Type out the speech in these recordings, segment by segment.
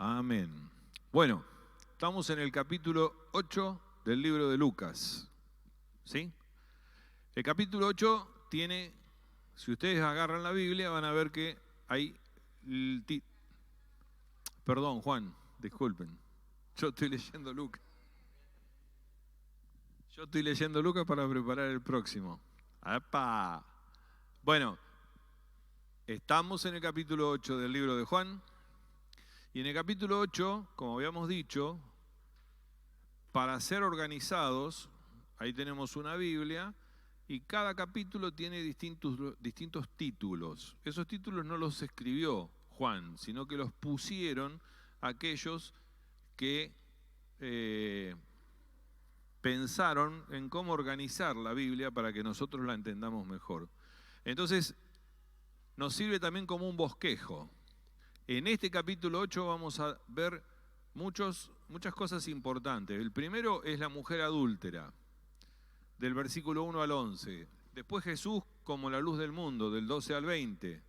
Amén. Bueno, estamos en el capítulo 8 del libro de Lucas. ¿Sí? El capítulo 8 tiene, si ustedes agarran la Biblia, van a ver que hay... Perdón, Juan, disculpen. Yo estoy leyendo Lucas. Para preparar el próximo. ¡Epa! Bueno, estamos en el capítulo 8 del libro de Juan. Y en el capítulo 8, como habíamos dicho, para ser organizados, ahí tenemos una Biblia y cada capítulo tiene distintos títulos. Esos títulos no los escribió Juan, sino que los pusieron aquellos que pensaron en cómo organizar la Biblia para que nosotros la entendamos mejor. Entonces, nos sirve también como un bosquejo. En este capítulo 8 vamos a ver muchas cosas importantes. El primero es la mujer adúltera, del versículo 1 al 11. Después Jesús como la luz del mundo, del 12 al 20.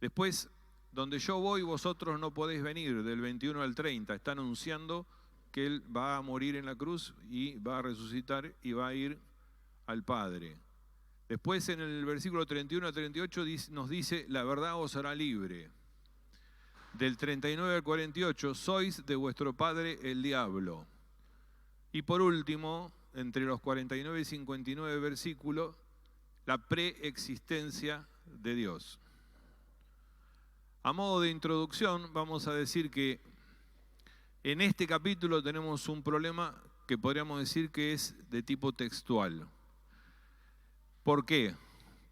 Después, donde yo voy, vosotros no podéis venir, del 21 al 30. Está anunciando que Él va a morir en la cruz y va a resucitar y va a ir al Padre. Después, en el versículo 31 al 38, nos dice, la verdad os hará libre. Del 39 al 48, sois de vuestro padre el diablo. Y por último, entre los 49 y 59 versículos, la preexistencia de Dios. A modo de introducción, vamos a decir que en este capítulo tenemos un problema que podríamos decir que es de tipo textual. ¿Por qué?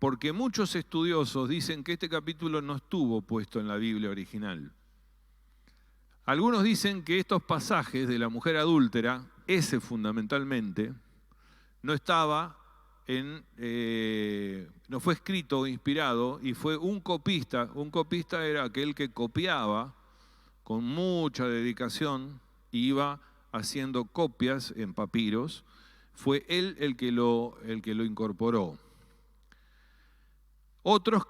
Porque muchos estudiosos dicen que este capítulo no estuvo puesto en la Biblia original. Algunos dicen que estos pasajes de la mujer adúltera, ese fundamentalmente, no fue escrito o inspirado y fue un copista. Un copista era aquel que copiaba con mucha dedicación, iba haciendo copias en papiros. Fue él el que lo incorporó. Otros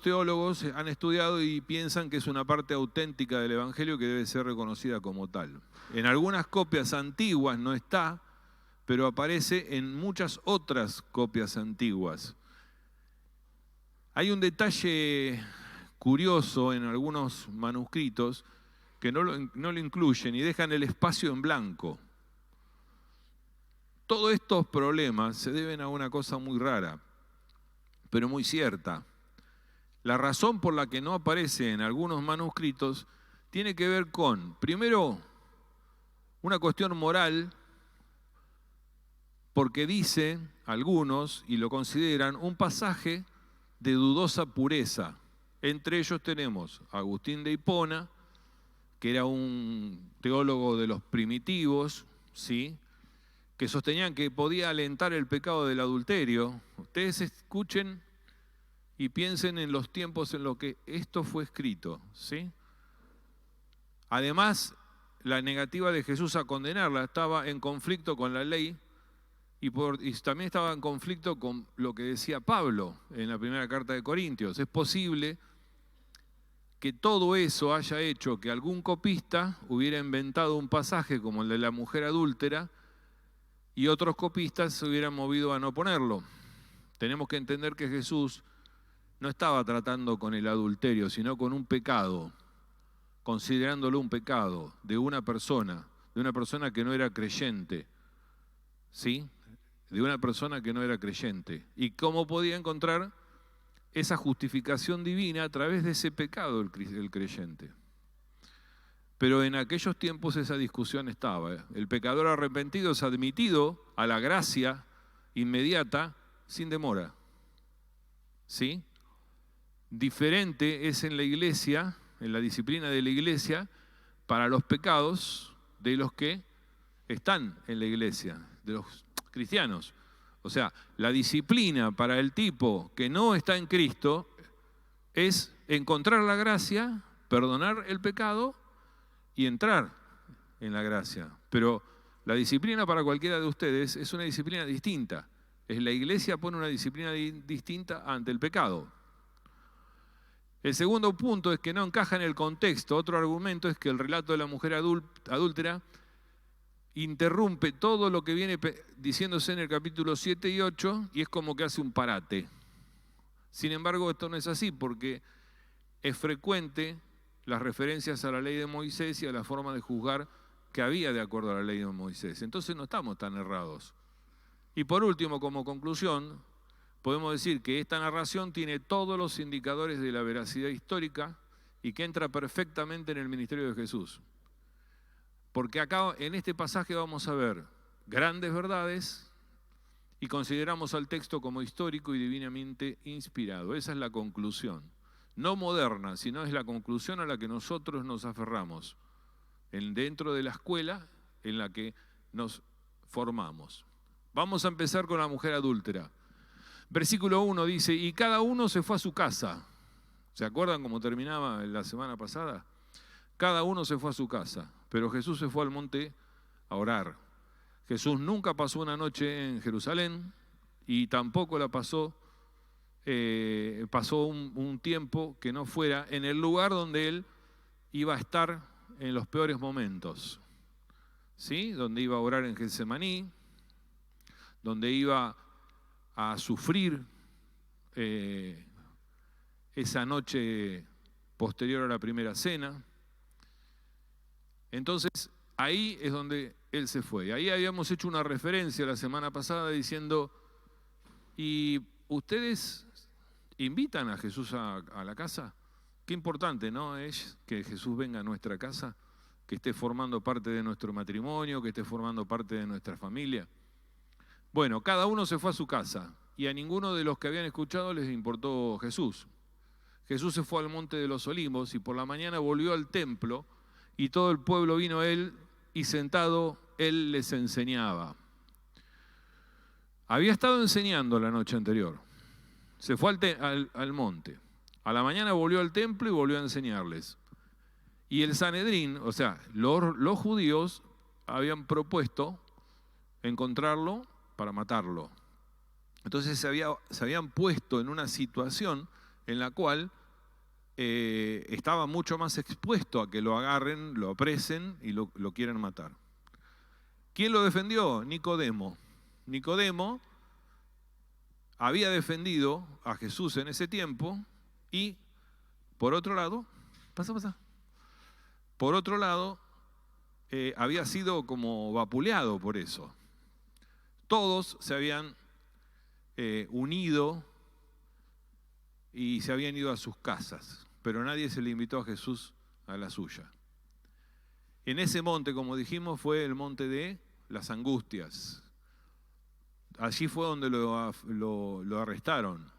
teólogos han estudiado y piensan que es una parte auténtica del Evangelio que debe ser reconocida como tal. En algunas copias antiguas no está, pero aparece en muchas otras copias antiguas. Hay un detalle curioso en algunos manuscritos que no lo incluyen y dejan el espacio en blanco. Todos estos problemas se deben a una cosa muy rara, pero muy cierta. La razón por la que no aparece en algunos manuscritos tiene que ver con, primero, una cuestión moral, porque dice algunos, y lo consideran, un pasaje de dudosa pureza. Entre ellos tenemos a Agustín de Hipona, que era un teólogo de los primitivos, ¿sí?, que sostenían que podía alentar el pecado del adulterio. Ustedes escuchen y piensen en los tiempos en los que esto fue escrito, ¿sí? Además, la negativa de Jesús a condenarla estaba en conflicto con la ley y también estaba en conflicto con lo que decía Pablo en la primera carta de Corintios. Es posible que todo eso haya hecho que algún copista hubiera inventado un pasaje como el de la mujer adúltera y otros copistas se hubieran movido a no ponerlo. Tenemos que entender que Jesús no estaba tratando con el adulterio, sino con un pecado, considerándolo un pecado de una persona que no era creyente, ¿sí? De una persona que no era creyente. ¿Y cómo podía encontrar esa justificación divina a través de ese pecado el creyente? Pero en aquellos tiempos esa discusión estaba. El pecador arrepentido es admitido a la gracia inmediata sin demora. ¿Sí? Diferente es en la iglesia, en la disciplina de la iglesia, para los pecados de los que están en la iglesia, de los cristianos. O sea, la disciplina para el tipo que no está en Cristo es encontrar la gracia, perdonar el pecado y entrar en la gracia. Pero la disciplina para cualquiera de ustedes es una disciplina distinta. La iglesia pone una disciplina distinta ante el pecado. El segundo punto es que no encaja en el contexto. Otro argumento es que el relato de la mujer adúltera interrumpe todo lo que viene diciéndose en el capítulo 7 y 8 y es como que hace un parate. Sin embargo, esto no es así porque es frecuente las referencias a la ley de Moisés y a la forma de juzgar que había de acuerdo a la ley de Moisés. Entonces no estamos tan errados. Y por último, como conclusión, podemos decir que esta narración tiene todos los indicadores de la veracidad histórica y que entra perfectamente en el ministerio de Jesús. Porque acá en este pasaje vamos a ver grandes verdades y consideramos al texto como histórico y divinamente inspirado. Esa es la conclusión. No moderna, sino es la conclusión a la que nosotros nos aferramos dentro de la escuela en la que nos formamos. Vamos a empezar con la mujer adúltera. Versículo 1 dice, y cada uno se fue a su casa. ¿Se acuerdan cómo terminaba la semana pasada? Cada uno se fue a su casa, pero Jesús se fue al monte a orar. Jesús nunca pasó una noche en Jerusalén y tampoco la pasó un tiempo que no fuera en el lugar donde él iba a estar en los peores momentos, ¿sí? Donde iba a orar en Getsemaní, donde iba a sufrir esa noche posterior a la primera cena. Entonces, ahí es donde él se fue. Ahí habíamos hecho una referencia la semana pasada diciendo, ¿y ustedes invitan a Jesús a la casa? Qué importante, ¿no? Es que Jesús venga a nuestra casa, que esté formando parte de nuestro matrimonio, que esté formando parte de nuestra familia. Bueno, cada uno se fue a su casa y a ninguno de los que habían escuchado les importó Jesús. Jesús se fue al monte de los Olivos y por la mañana volvió al templo y todo el pueblo vino a él y sentado él les enseñaba. Había estado enseñando la noche anterior. Se fue al monte. A la mañana volvió al templo y volvió a enseñarles. Y el Sanedrín, o sea, los judíos habían propuesto encontrarlo para matarlo. Entonces se habían puesto en una situación en la cual estaba mucho más expuesto a que lo agarren, lo apresen y lo quieran matar. ¿Quién lo defendió? Nicodemo. Nicodemo había defendido a Jesús en ese tiempo y, por otro lado, por otro lado, había sido como vapuleado por eso. Todos se habían unido y se habían ido a sus casas, pero nadie se le invitó a Jesús a la suya. En ese monte, como dijimos, fue el monte de las Angustias. Allí fue donde lo arrestaron.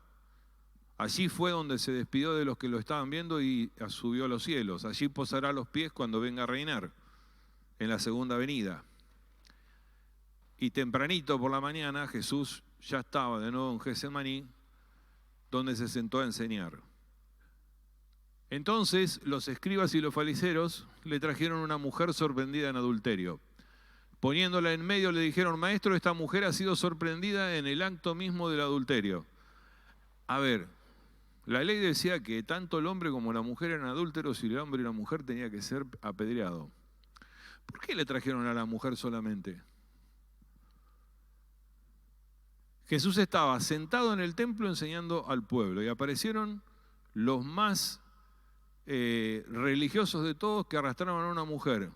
Allí fue donde se despidió de los que lo estaban viendo y subió a los cielos. Allí posará los pies cuando venga a reinar, en la segunda venida. Y tempranito por la mañana Jesús ya estaba de nuevo en Getsemaní, donde se sentó a enseñar. Entonces los escribas y los fariseos le trajeron una mujer sorprendida en adulterio. Poniéndola en medio le dijeron, maestro, esta mujer ha sido sorprendida en el acto mismo del adulterio. A ver, la ley decía que tanto el hombre como la mujer eran adúlteros y el hombre y la mujer tenía que ser apedreado. ¿Por qué le trajeron a la mujer solamente? Jesús estaba sentado en el templo enseñando al pueblo y aparecieron los más religiosos de todos que arrastraban a una mujer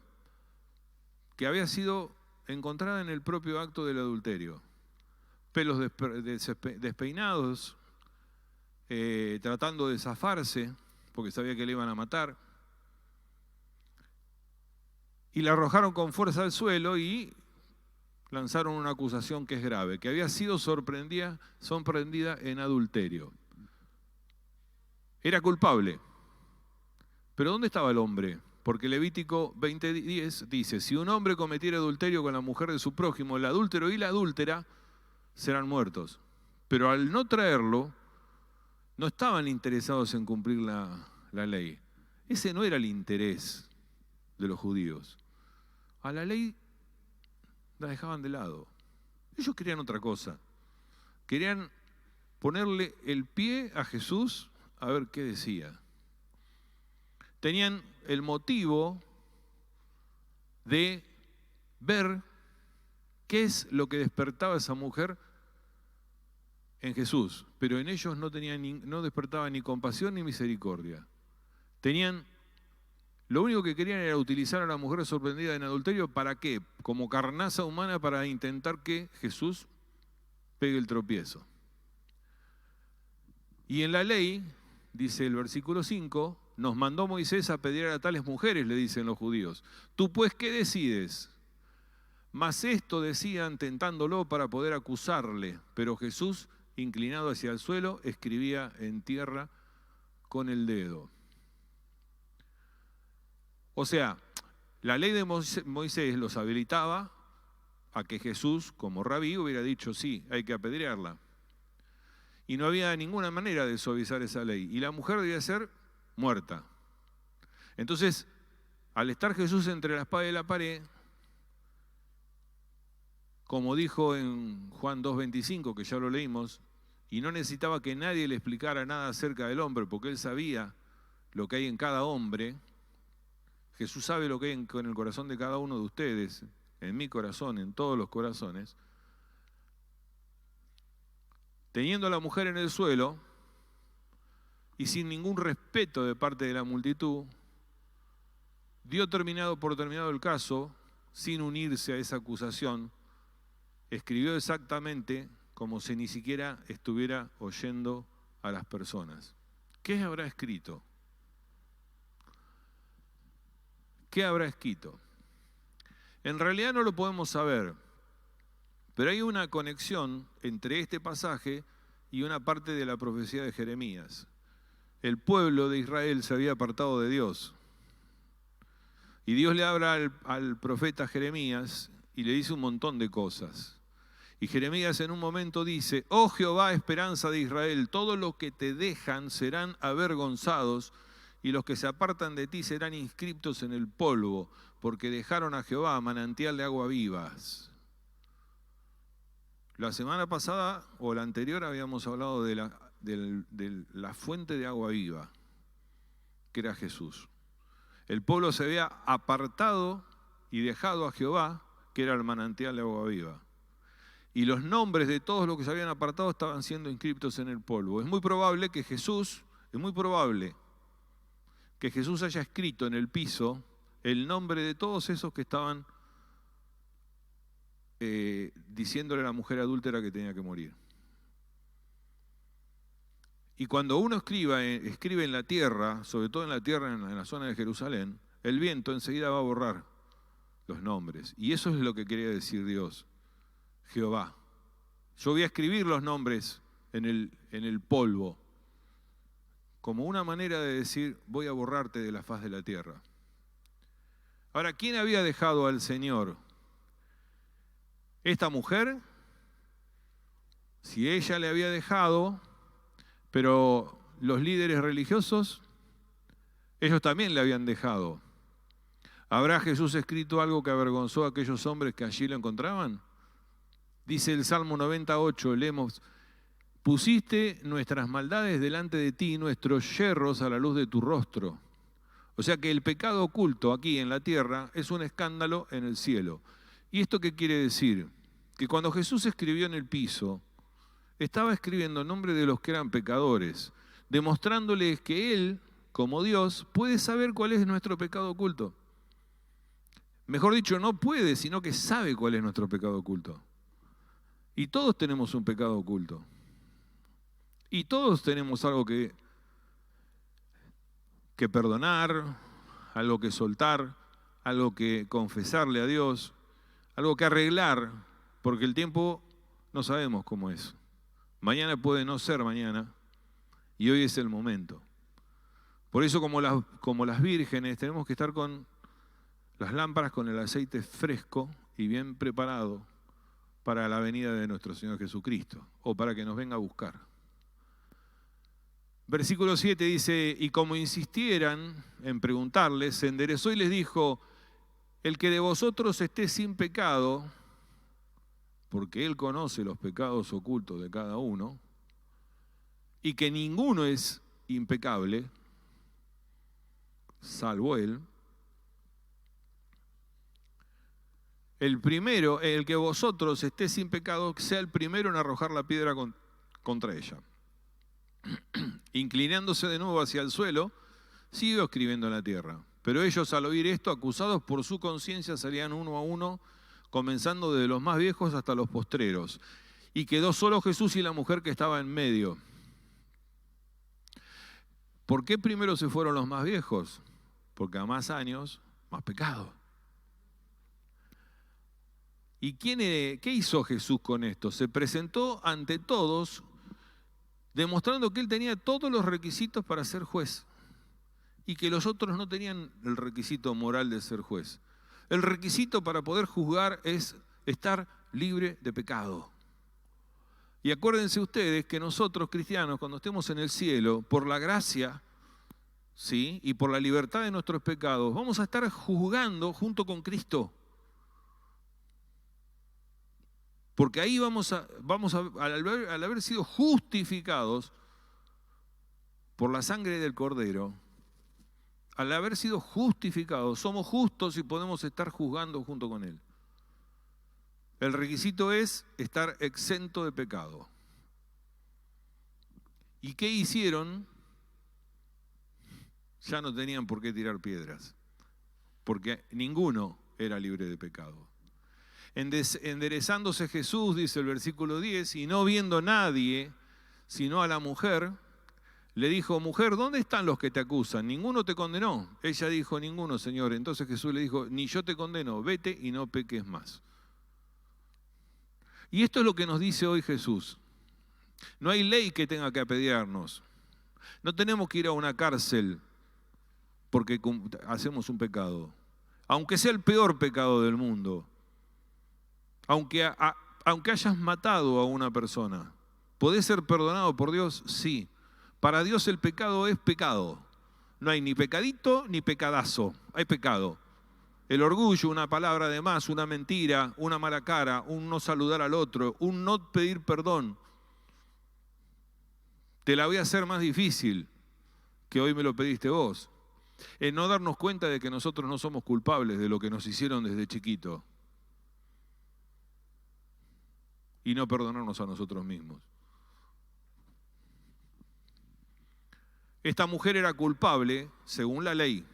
que había sido encontrada en el propio acto del adulterio. Pelos despeinados, tratando de zafarse porque sabía que le iban a matar. Y la arrojaron con fuerza al suelo y lanzaron una acusación que es grave, que había sido sorprendida en adulterio. Era culpable. Pero ¿dónde estaba el hombre? Porque Levítico 20:10 dice, si un hombre cometiera adulterio con la mujer de su prójimo, el adúltero y la adúltera serán muertos. Pero al no traerlo, no estaban interesados en cumplir la ley. Ese no era el interés de los judíos. A la ley la dejaban de lado. Ellos querían otra cosa. Querían ponerle el pie a Jesús a ver qué decía. tenían el motivo de ver qué es lo que despertaba a esa mujer en Jesús, pero en ellos no despertaba ni compasión ni misericordia. Lo único que querían era utilizar a la mujer sorprendida en adulterio, ¿para qué? Como carnaza humana para intentar que Jesús pegue el tropiezo. Y en la ley, dice el versículo 5, nos mandó Moisés a pedir a tales mujeres, le dicen los judíos. ¿Tú pues qué decides? Mas esto decían tentándolo para poder acusarle, pero Jesús, inclinado hacia el suelo, escribía en tierra con el dedo. O sea, la ley de Moisés los habilitaba a que Jesús, como rabí, hubiera dicho, sí, hay que apedrearla. Y no había ninguna manera de suavizar esa ley. Y la mujer debía ser muerta. Entonces, al estar Jesús entre la espada y la pared, como dijo en Juan 2:25, que ya lo leímos, y no necesitaba que nadie le explicara nada acerca del hombre, porque él sabía lo que hay en cada hombre. Jesús sabe lo que hay en el corazón de cada uno de ustedes, en mi corazón, en todos los corazones. Teniendo a la mujer en el suelo y sin ningún respeto de parte de la multitud, dio por terminado el caso, sin unirse a esa acusación, escribió exactamente como si ni siquiera estuviera oyendo a las personas. ¿Qué habrá escrito? ¿Qué habrá escrito? En realidad no lo podemos saber, pero hay una conexión entre este pasaje y una parte de la profecía de Jeremías. El pueblo de Israel se había apartado de Dios. Y Dios le habla al profeta Jeremías y le dice un montón de cosas. Y Jeremías en un momento dice, oh Jehová, esperanza de Israel, todos los que te dejan serán avergonzados, y los que se apartan de ti serán inscriptos en el polvo, porque dejaron a Jehová, manantial de agua vivas. La semana pasada o la anterior habíamos hablado de la fuente de agua viva, que era Jesús. El pueblo se había apartado y dejado a Jehová, que era el manantial de agua viva. Y los nombres de todos los que se habían apartado estaban siendo inscriptos en el polvo. Es muy probable que Jesús haya escrito en el piso el nombre de todos esos que estaban diciéndole a la mujer adúltera que tenía que morir. Y cuando uno escribe en la tierra, sobre todo en la tierra, en la zona de Jerusalén, el viento enseguida va a borrar los nombres. Y eso es lo que quería decir Dios, Jehová. Yo voy a escribir los nombres en el polvo, como una manera de decir, voy a borrarte de la faz de la tierra. Ahora, ¿quién había dejado al Señor? Esta mujer, si ella le había dejado, pero los líderes religiosos, ellos también le habían dejado. ¿Habrá Jesús escrito algo que avergonzó a aquellos hombres que allí lo encontraban? Dice el Salmo 98, leemos, pusiste nuestras maldades delante de ti, nuestros yerros a la luz de tu rostro. O sea que el pecado oculto aquí en la tierra es un escándalo en el cielo. ¿Y esto qué quiere decir? Que cuando Jesús escribió en el piso, estaba escribiendo en nombre de los que eran pecadores, demostrándoles que Él, como Dios, puede saber cuál es nuestro pecado oculto. Mejor dicho, no puede, sino que sabe cuál es nuestro pecado oculto. Y todos tenemos un pecado oculto. Y todos tenemos algo que perdonar, algo que soltar, algo que confesarle a Dios, algo que arreglar, porque el tiempo no sabemos cómo es. Mañana puede no ser mañana y hoy es el momento. Por eso como las vírgenes tenemos que estar con las lámparas con el aceite fresco y bien preparado para la venida de nuestro Señor Jesucristo o para que nos venga a buscar. Versículo 7 dice, y como insistieran en preguntarles, se enderezó y les dijo, el que de vosotros esté sin pecado, porque Él conoce los pecados ocultos de cada uno, y que ninguno es impecable, salvo él, el primero, el que vosotros esté sin pecado, sea el primero en arrojar la piedra contra ella. Inclinándose de nuevo hacia el suelo, siguió escribiendo en la tierra. Pero ellos, al oír esto, acusados por su conciencia, salían uno a uno, comenzando desde los más viejos hasta los postreros. Y quedó solo Jesús y la mujer que estaba en medio. ¿Por qué primero se fueron los más viejos? Porque a más años, más pecado. ¿Y qué hizo Jesús con esto? Se presentó ante todos, demostrando que él tenía todos los requisitos para ser juez y que los otros no tenían el requisito moral de ser juez. El requisito para poder juzgar es estar libre de pecado. Y acuérdense ustedes que nosotros cristianos, cuando estemos en el cielo, por la gracia, ¿sí?, y por la libertad de nuestros pecados, vamos a estar juzgando junto con Cristo. Porque ahí al haber sido justificados por la sangre del Cordero, al haber sido justificados, somos justos y podemos estar juzgando junto con Él. El requisito es estar exento de pecado. ¿Y qué hicieron? Ya no tenían por qué tirar piedras, porque ninguno era libre de pecado. Enderezándose Jesús, dice el versículo 10, y no viendo nadie, sino a la mujer, le dijo: mujer, ¿dónde están los que te acusan? ¿Ninguno te condenó? Ella dijo: ninguno, Señor. Entonces Jesús le dijo: ni yo te condeno, vete y no peques más. Y esto es lo que nos dice hoy Jesús. No hay ley que tenga que apedrearnos. No tenemos que ir a una cárcel porque hacemos un pecado. Aunque sea el peor pecado del mundo. Aunque hayas matado a una persona, ¿podés ser perdonado por Dios? Sí. Para Dios el pecado es pecado. No hay ni pecadito ni pecadazo, hay pecado. El orgullo, una palabra de más, una mentira, una mala cara, un no saludar al otro, un no pedir perdón. Te la voy a hacer más difícil, que hoy me lo pediste vos. En no darnos cuenta de que nosotros no somos culpables de lo que nos hicieron desde chiquito. Y no perdonarnos a nosotros mismos. Esta mujer era culpable según la ley.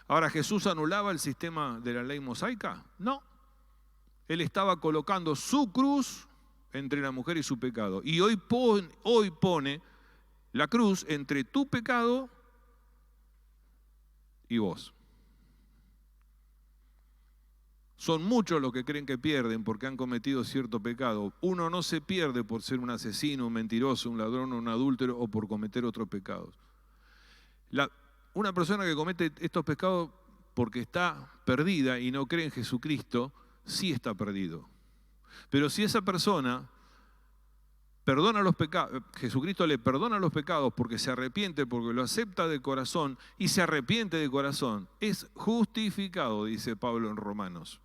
Ahora, ¿Jesús anulaba el sistema de la ley mosaica? No. Él estaba colocando su cruz entre la mujer y su pecado. Y hoy pone la cruz entre tu pecado y vos. Son muchos los que creen que pierden porque han cometido cierto pecado. Uno no se pierde por ser un asesino, un mentiroso, un ladrón, un adúltero o por cometer otros pecados. Una persona que comete estos pecados porque está perdida y no cree en Jesucristo, sí está perdido. Pero si esa persona perdona los pecados, Jesucristo le perdona los pecados porque se arrepiente, porque lo acepta de corazón y se arrepiente de corazón, es justificado, dice Pablo en Romanos.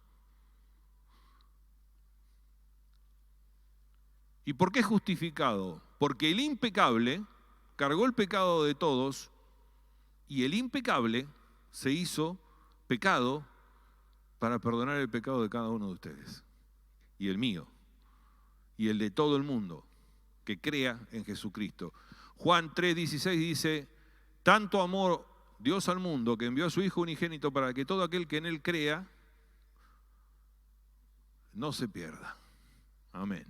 ¿Y por qué justificado? Porque el impecable cargó el pecado de todos y el impecable se hizo pecado para perdonar el pecado de cada uno de ustedes. Y el mío. Y el de todo el mundo que crea en Jesucristo. Juan 3:16 dice: tanto amó Dios al mundo que envió a su Hijo unigénito para que todo aquel que en Él crea no se pierda. Amén.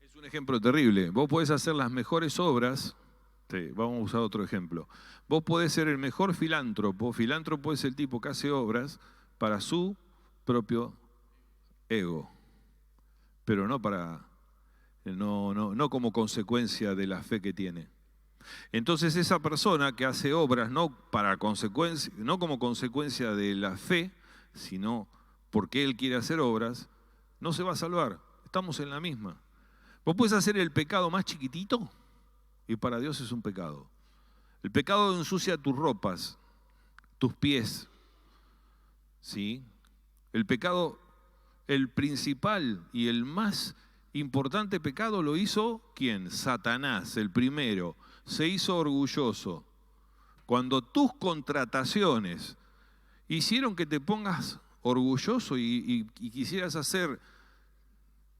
Es un ejemplo terrible. Vos podés hacer las mejores obras. Sí, vamos a usar otro ejemplo. Vos podés ser el mejor filántropo. Filántropo es el tipo que hace obras para su propio ego, pero no como consecuencia de la fe que tiene. Entonces esa persona que hace obras no como consecuencia de la fe, sino porque él quiere hacer obras, no se va a salvar. Estamos en la misma. Vos puedes hacer el pecado más chiquitito y para Dios es un pecado. El pecado ensucia tus ropas, tus pies, ¿sí? El pecado, el principal y el más importante pecado lo hizo ¿quién? Satanás, el primero. Se hizo orgulloso. Cuando tus contrataciones hicieron que te pongas orgulloso y quisieras hacer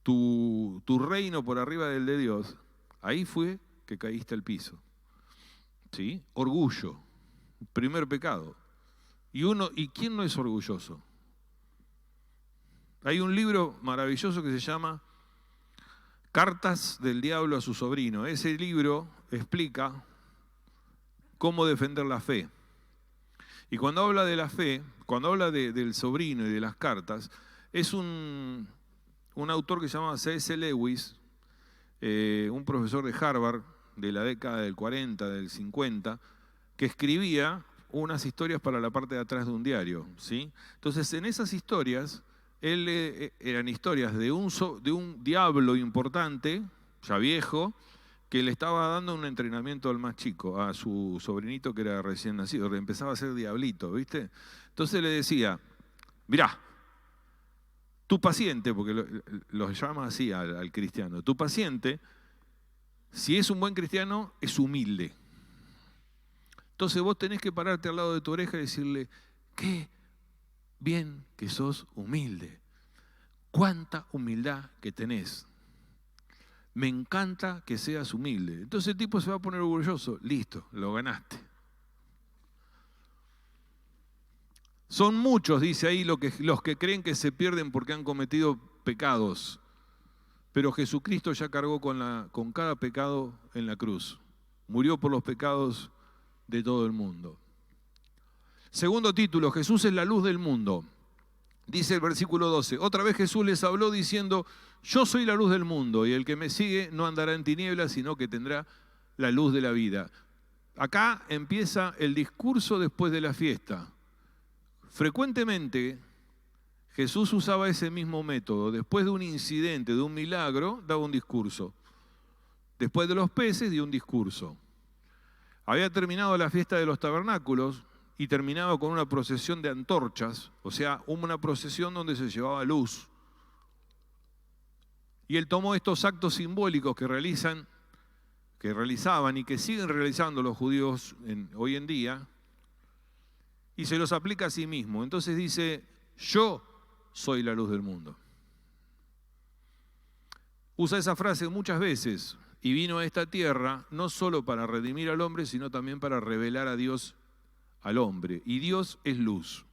tu reino por arriba del de Dios, ahí fue que caíste al piso. ¿Sí? Orgullo, primer pecado. ¿Y quién no es orgulloso? Hay un libro maravilloso que se llama Cartas del Diablo a su sobrino. Ese libro explica cómo defender la fe. Y cuando habla de la fe, cuando habla del sobrino y de las cartas, es un autor que se llama C.S. Lewis, un profesor de Harvard de la década del 40, del 50, que escribía unas historias para la parte de atrás de un diario, ¿sí? Entonces, en esas historias, eran historias de un diablo importante, ya viejo, que le estaba dando un entrenamiento al más chico, a su sobrinito que era recién nacido, le empezaba a ser diablito, ¿viste? Entonces le decía, mirá, tu paciente, porque lo llama así al cristiano, tu paciente, si es un buen cristiano, es humilde. Entonces vos tenés que pararte al lado de tu oreja y decirle, qué bien que sos humilde. Cuánta humildad que tenés. Me encanta que seas humilde. Entonces el tipo se va a poner orgulloso. Listo, lo ganaste. Son muchos, dice ahí, los que creen que se pierden porque han cometido pecados. Pero Jesucristo ya cargó con cada pecado en la cruz. Murió por los pecados de todo el mundo. Segundo título, Jesús es la luz del mundo. Dice el versículo 12, otra vez Jesús les habló diciendo, yo soy la luz del mundo y el que me sigue no andará en tinieblas, sino que tendrá la luz de la vida. Acá empieza el discurso después de la fiesta. Frecuentemente Jesús usaba ese mismo método. Después de un incidente, de un milagro, daba un discurso. Después de los peces, dio un discurso. Había terminado la fiesta de los tabernáculos y terminaba con una procesión de antorchas, o sea, una procesión donde se llevaba luz. Y él tomó estos actos simbólicos que realizaban y que siguen realizando los judíos hoy en día, y se los aplica a sí mismo. Entonces dice, yo soy la luz del mundo. Usa esa frase muchas veces, y vino a esta tierra no solo para redimir al hombre, sino también para revelar a Dios al hombre. Y Dios es luz.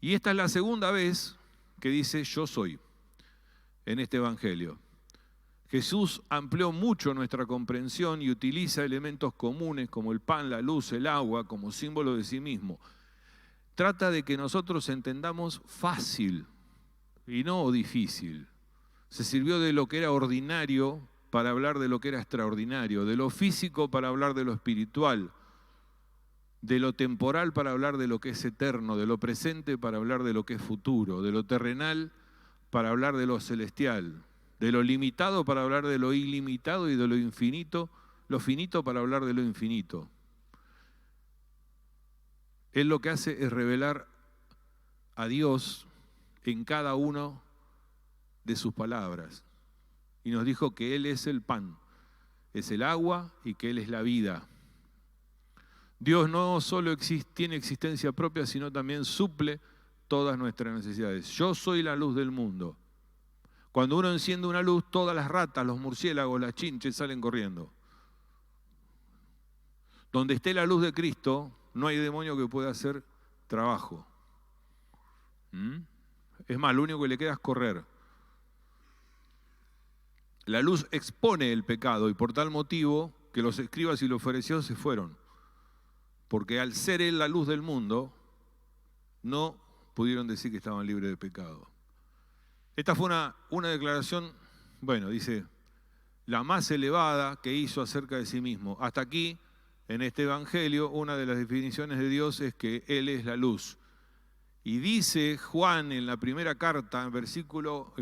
Y esta es la segunda vez que dice yo soy en este evangelio. Jesús amplió mucho nuestra comprensión y utiliza elementos comunes como el pan, la luz, el agua como símbolo de sí mismo. Trata de que nosotros entendamos fácil y no difícil. Se sirvió de lo que era ordinario para hablar de lo que era extraordinario, de lo físico para hablar de lo espiritual, de lo temporal para hablar de lo que es eterno, de lo presente para hablar de lo que es futuro, de lo terrenal para hablar de lo celestial, de lo limitado para hablar de lo ilimitado y de lo finito para hablar de lo infinito. Él lo que hace es revelar a Dios en cada uno de sus palabras. Y nos dijo que Él es el pan, es el agua y que Él es la vida. Dios no solo tiene existencia propia, sino también suple todas nuestras necesidades. Yo soy la luz del mundo. Cuando uno enciende una luz, todas las ratas, los murciélagos, las chinches salen corriendo. Donde esté la luz de Cristo, no hay demonio que pueda hacer trabajo. Es más, lo único que le queda es correr. La luz expone el pecado y por tal motivo que los escribas y los fariseos se fueron. Porque al ser Él la luz del mundo, no pudieron decir que estaban libres de pecado. Esta fue una declaración, bueno, dice, la más elevada que hizo acerca de sí mismo. Hasta aquí, en este Evangelio, una de las definiciones de Dios es que Él es la luz. Y dice Juan en la primera carta,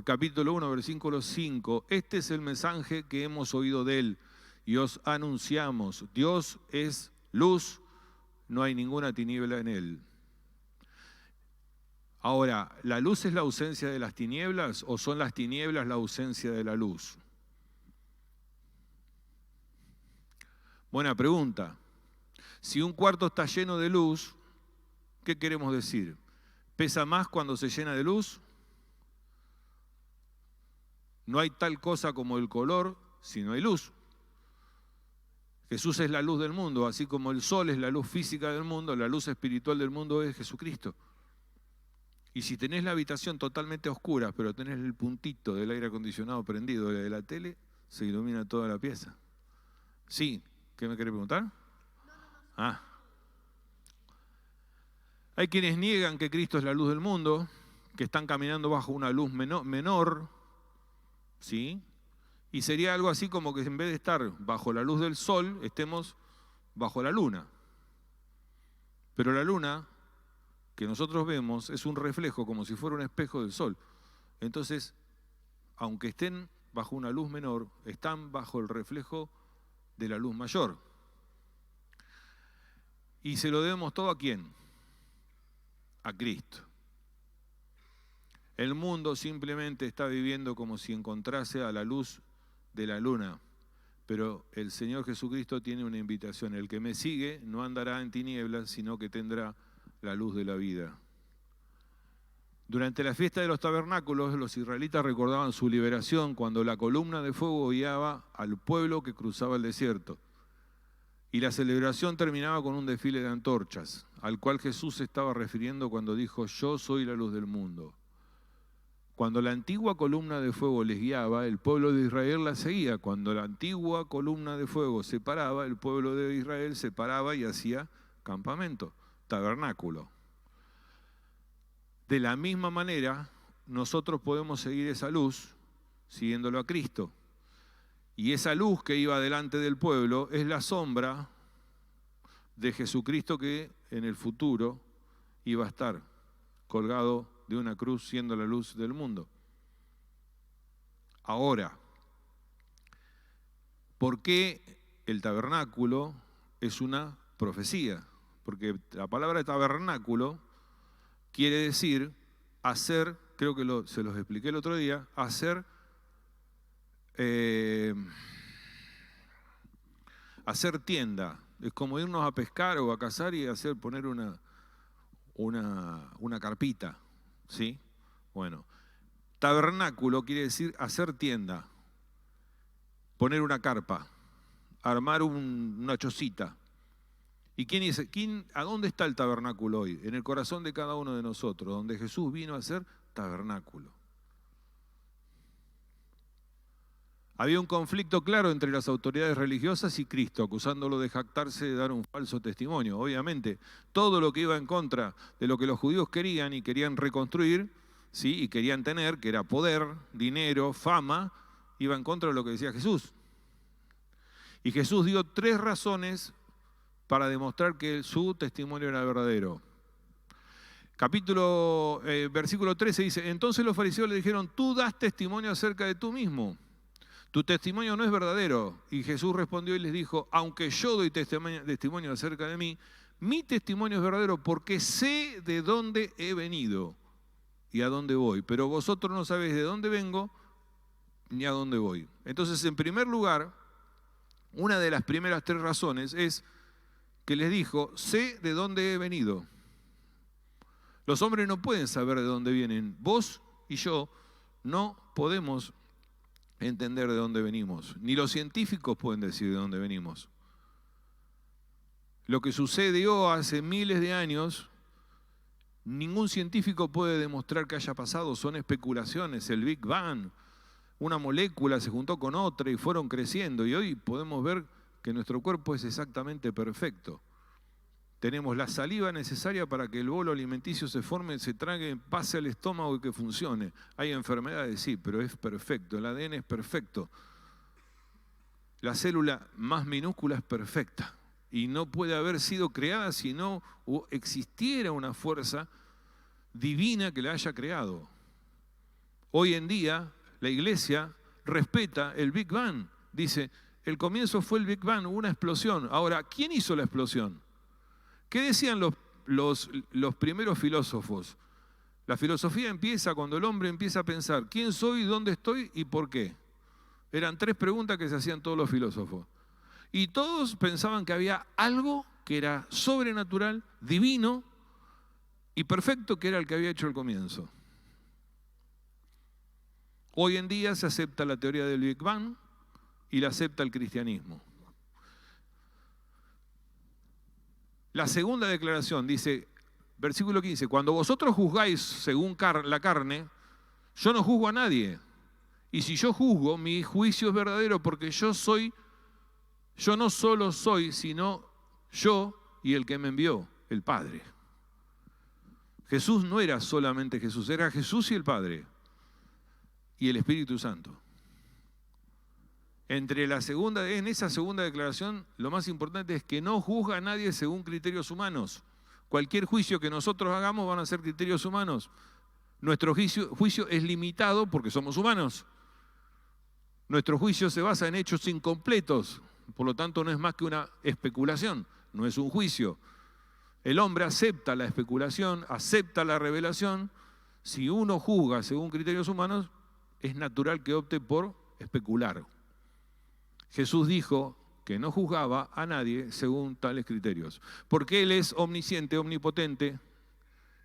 capítulo 1, versículo 5, este es el mensaje que hemos oído de Él y os anunciamos. Dios es luz, no hay ninguna tiniebla en Él. Ahora, ¿la luz es la ausencia de las tinieblas o son las tinieblas la ausencia de la luz? Buena pregunta. Si un cuarto está lleno de luz, ¿qué queremos decir? ¿Pesa más cuando se llena de luz? No hay tal cosa como el color si no hay luz. Jesús es la luz del mundo, así como el sol es la luz física del mundo, la luz espiritual del mundo es Jesucristo. Y si tenés la habitación totalmente oscura, pero tenés el puntito del aire acondicionado prendido, de la tele, se ilumina toda la pieza. Sí, ¿qué me querés preguntar? Ah. Hay quienes niegan que Cristo es la luz del mundo, que están caminando bajo una luz menor, ¿sí? Y sería algo así como que en vez de estar bajo la luz del sol, estemos bajo la luna. Pero la luna que nosotros vemos es un reflejo, como si fuera un espejo del sol. Entonces, aunque estén bajo una luz menor, están bajo el reflejo de la luz mayor. Y se lo debemos todo ¿a quién? A Cristo. El mundo simplemente está viviendo como si encontrase a la luz de la luna, pero el Señor Jesucristo tiene una invitación: el que me sigue no andará en tinieblas, sino que tendrá la luz de la vida. Durante la fiesta de los tabernáculos, los israelitas recordaban su liberación cuando la columna de fuego guiaba al pueblo que cruzaba el desierto. Y la celebración terminaba con un desfile de antorchas, al cual Jesús se estaba refiriendo cuando dijo: yo soy la luz del mundo. Cuando la antigua columna de fuego les guiaba, el pueblo de Israel la seguía. Cuando la antigua columna de fuego se paraba, el pueblo de Israel se paraba y hacía campamento, tabernáculo. De la misma manera, nosotros podemos seguir esa luz siguiéndolo a Cristo. Y esa luz que iba delante del pueblo es la sombra de Jesucristo que en el futuro iba a estar colgado de una cruz siendo la luz del mundo. Ahora, ¿por qué el tabernáculo es una profecía? Porque la palabra tabernáculo quiere decir hacer, creo que se los expliqué el otro día, hacer tienda. Es como irnos a pescar o a cazar y poner una carpita, ¿sí? Bueno, tabernáculo quiere decir hacer tienda, poner una carpa, armar una chocita. ¿Y a dónde está el tabernáculo hoy? En el corazón de cada uno de nosotros, donde Jesús vino a hacer tabernáculo. Había un conflicto claro entre las autoridades religiosas y Cristo, acusándolo de jactarse de dar un falso testimonio. Obviamente, todo lo que iba en contra de lo que los judíos querían y querían reconstruir, ¿sí? Y querían tener, que era poder, dinero, fama, iba en contra de lo que decía Jesús. Y Jesús dio 3 razones para demostrar que su testimonio era verdadero. Versículo 13 dice: entonces los fariseos le dijeron: tú das testimonio acerca de tú mismo. Tu testimonio no es verdadero. Y Jesús respondió y les dijo: aunque yo doy testimonio acerca de mí, mi testimonio es verdadero porque sé de dónde he venido y a dónde voy. Pero vosotros no sabéis de dónde vengo ni a dónde voy. Entonces, en primer lugar, una de las primeras 3 razones es que les dijo: sé de dónde he venido. Los hombres no pueden saber de dónde vienen. Vos y yo no podemos entender de dónde venimos. Ni los científicos pueden decir de dónde venimos. Lo que sucedió hace miles de años, ningún científico puede demostrar que haya pasado. Son especulaciones. El Big Bang, una molécula se juntó con otra y fueron creciendo. Y hoy podemos ver que nuestro cuerpo es exactamente perfecto. Tenemos la saliva necesaria para que el bolo alimenticio se forme, se trague, pase al estómago y que funcione. Hay enfermedades, sí, pero es perfecto. El ADN es perfecto. La célula más minúscula es perfecta y no puede haber sido creada si no existiera una fuerza divina que la haya creado. Hoy en día la iglesia respeta el Big Bang. Dice, el comienzo fue el Big Bang, hubo una explosión. Ahora, ¿quién hizo la explosión? ¿Qué decían los primeros filósofos? La filosofía empieza cuando el hombre empieza a pensar, ¿quién soy, dónde estoy y por qué? Eran 3 preguntas que se hacían todos los filósofos. Y todos pensaban que había algo que era sobrenatural, divino y perfecto, que era el que había hecho el comienzo. Hoy en día se acepta la teoría del Big Bang y la acepta el cristianismo. La segunda declaración dice, versículo 15, cuando vosotros juzgáis según la carne, yo no juzgo a nadie. Y si yo juzgo, mi juicio es verdadero, porque yo no solo soy, sino yo y el que me envió, el Padre. Jesús no era solamente Jesús, era Jesús y el Padre y el Espíritu Santo. En esa segunda declaración, lo más importante es que no juzga a nadie según criterios humanos. Cualquier juicio que nosotros hagamos van a ser criterios humanos. Nuestro juicio es limitado porque somos humanos. Nuestro juicio se basa en hechos incompletos, por lo tanto no es más que una especulación, no es un juicio. El hombre acepta la especulación, acepta la revelación. Si uno juzga según criterios humanos, es natural que opte por especular. Jesús dijo que no juzgaba a nadie según tales criterios, porque Él es omnisciente, omnipotente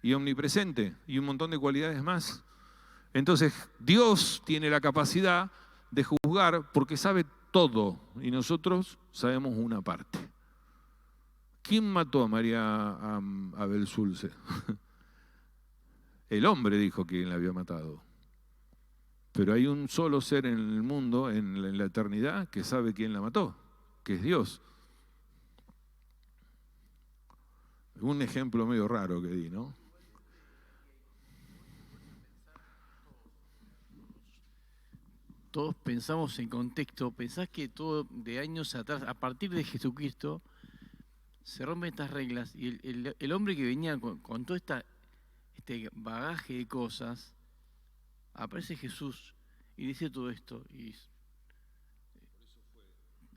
y omnipresente y un montón de cualidades más. Entonces, Dios tiene la capacidad de juzgar porque sabe todo y nosotros sabemos una parte. ¿Quién mató a María Belsulce? El hombre dijo que la había matado. Pero hay un solo ser en el mundo, en la eternidad, que sabe quién la mató, que es Dios. Un ejemplo medio raro que di, ¿no? Todos pensamos en contexto, pensás que todo de años atrás, a partir de Jesucristo, se rompen estas reglas y el hombre que venía con todo este bagaje de cosas, aparece Jesús y dice todo esto. Y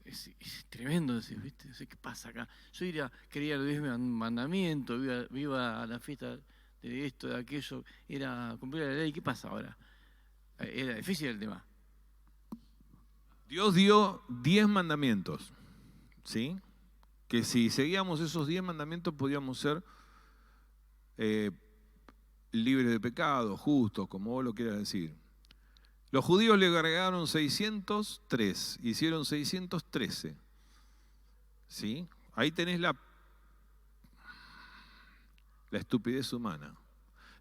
es tremendo decir, ¿viste? ¿Qué pasa acá? Yo quería los 10 mandamientos, viva la fiesta de esto, de aquello, era cumplir la ley. ¿Qué pasa ahora? Era difícil el tema. Dios dio 10 mandamientos, ¿sí? Que si seguíamos esos 10 mandamientos podíamos ser libres de pecado, justos, como vos lo quieras decir. Los judíos le agregaron 603, hicieron 613, ¿sí? Ahí tenés la estupidez humana.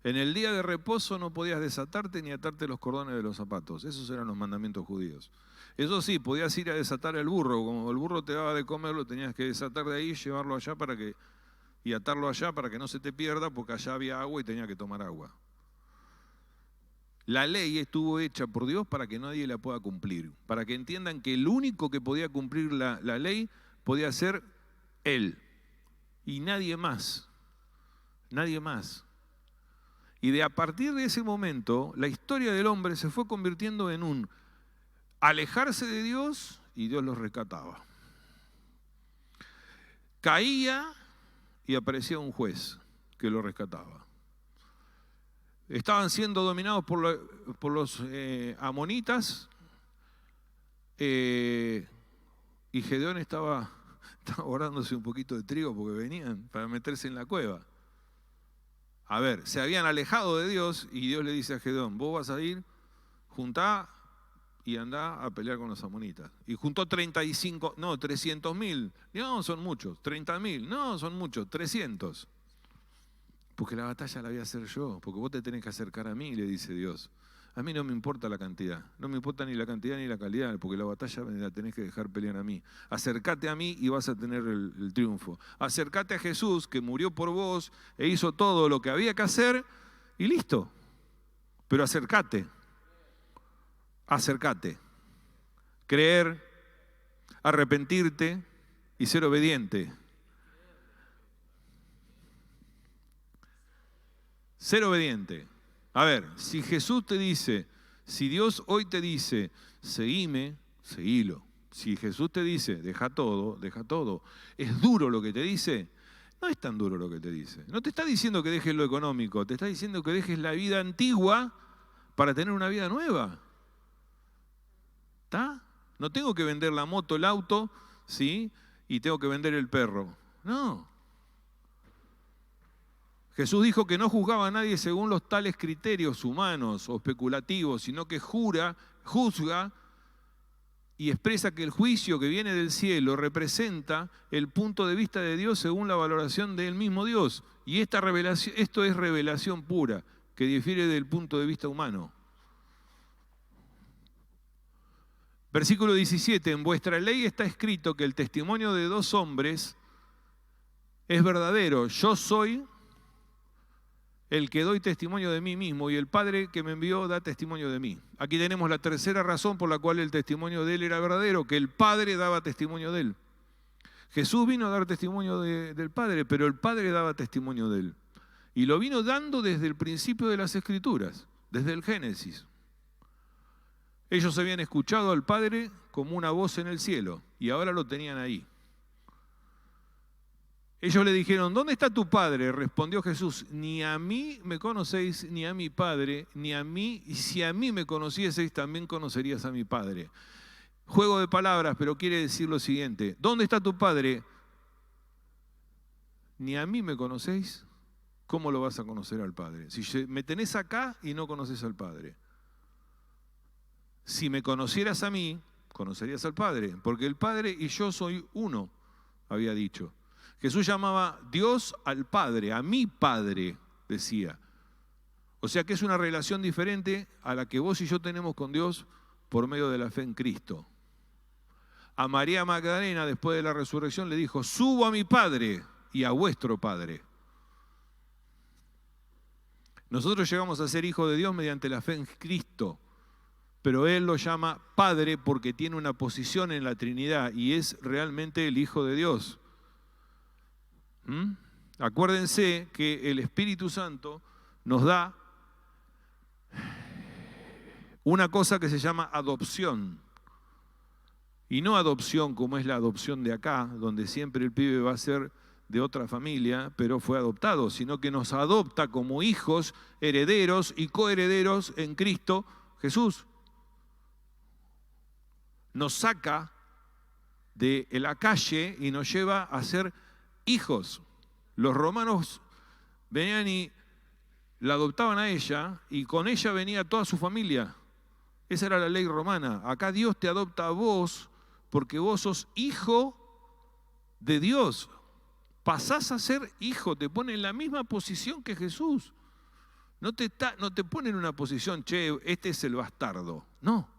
En el día de reposo no podías desatarte ni atarte los cordones de los zapatos. Esos eran los mandamientos judíos. Eso sí, podías ir a desatar el burro. Como el burro te daba de comer, lo tenías que desatar de ahí, llevarlo allá y atarlo allá para que no se te pierda, porque allá había agua y tenía que tomar agua. La ley estuvo hecha por Dios para que nadie la pueda cumplir. Para que entiendan que el único que podía cumplir la ley podía ser Él. Y nadie más. Nadie más. Y a partir de ese momento, la historia del hombre se fue convirtiendo en un alejarse de Dios y Dios los rescataba. Caía y aparecía un juez que lo rescataba. Estaban siendo dominados por los amonitas y Gedeón estaba orándose un poquito de trigo porque venían para meterse en la cueva. A ver, se habían alejado de Dios y Dios le dice a Gedeón, vos vas a ir, juntá y andá a pelear con los amonitas. Y juntó 300.000. No, son muchos. 30.000. No, son muchos. 300. Porque la batalla la voy a hacer yo, porque vos te tenés que acercar a mí, le dice Dios. A mí no me importa la cantidad, no me importa ni la cantidad ni la calidad, porque la batalla me la tenés que dejar pelear a mí. Acércate a mí y vas a tener el triunfo. Acércate a Jesús, que murió por vos e hizo todo lo que había que hacer, y listo. Pero acércate. Acércate. Creer, arrepentirte y ser obediente. Ser obediente. A ver, si Jesús te dice, si Dios hoy te dice, seguime, seguilo. Si Jesús te dice, deja todo, deja todo. ¿Es duro lo que te dice? No es tan duro lo que te dice. No te está diciendo que dejes lo económico, te está diciendo que dejes la vida antigua para tener una vida nueva. ¿Está? No tengo que vender la moto, el auto, ¿sí? Y tengo que vender el perro. No. Jesús dijo que no juzgaba a nadie según los tales criterios humanos o especulativos, sino que juzga y expresa que el juicio que viene del cielo representa el punto de vista de Dios según la valoración del mismo Dios. Y esto es revelación pura, que difiere del punto de vista humano. Versículo 17, en vuestra ley está escrito que el testimonio de dos hombres es verdadero. Yo soy el que doy testimonio de mí mismo y el Padre que me envió da testimonio de mí. Aquí tenemos la tercera razón por la cual el testimonio de él era verdadero, que el Padre daba testimonio de él. Jesús vino a dar testimonio del Padre, pero el Padre daba testimonio de él. Y lo vino dando desde el principio de las Escrituras, desde el Génesis. Ellos habían escuchado al Padre como una voz en el cielo y ahora lo tenían ahí. Ellos le dijeron, ¿dónde está tu Padre? Respondió Jesús, ni a mí me conocéis, ni a mi Padre, ni a mí, y si a mí me conocieseis, también conocerías a mi Padre. Juego de palabras, pero quiere decir lo siguiente, ¿dónde está tu Padre? Ni a mí me conocéis, ¿cómo lo vas a conocer al Padre? Si me tenés acá y no conoces al Padre. Si me conocieras a mí, conocerías al Padre, porque el Padre y yo soy uno, había dicho. Jesús llamaba Dios al Padre, a mi Padre, decía. O sea que es una relación diferente a la que vos y yo tenemos con Dios por medio de la fe en Cristo. A María Magdalena, después de la resurrección, le dijo, subo a mi Padre y a vuestro Padre. Nosotros llegamos a ser hijos de Dios mediante la fe en Cristo, pero Él lo llama Padre porque tiene una posición en la Trinidad y es realmente el Hijo de Dios. Acuérdense que el Espíritu Santo nos da una cosa que se llama adopción. Y no adopción como es la adopción de acá, donde siempre el pibe va a ser de otra familia, pero fue adoptado, sino que nos adopta como hijos, herederos y coherederos en Cristo Jesús. Nos saca de la calle y nos lleva a ser hijos. Los romanos venían y la adoptaban a ella y con ella venía toda su familia. Esa era la ley romana. Acá Dios te adopta a vos porque vos sos hijo de Dios. Pasás a ser hijo, te pone en la misma posición que Jesús. No te pone en una posición, che, este es el bastardo. No,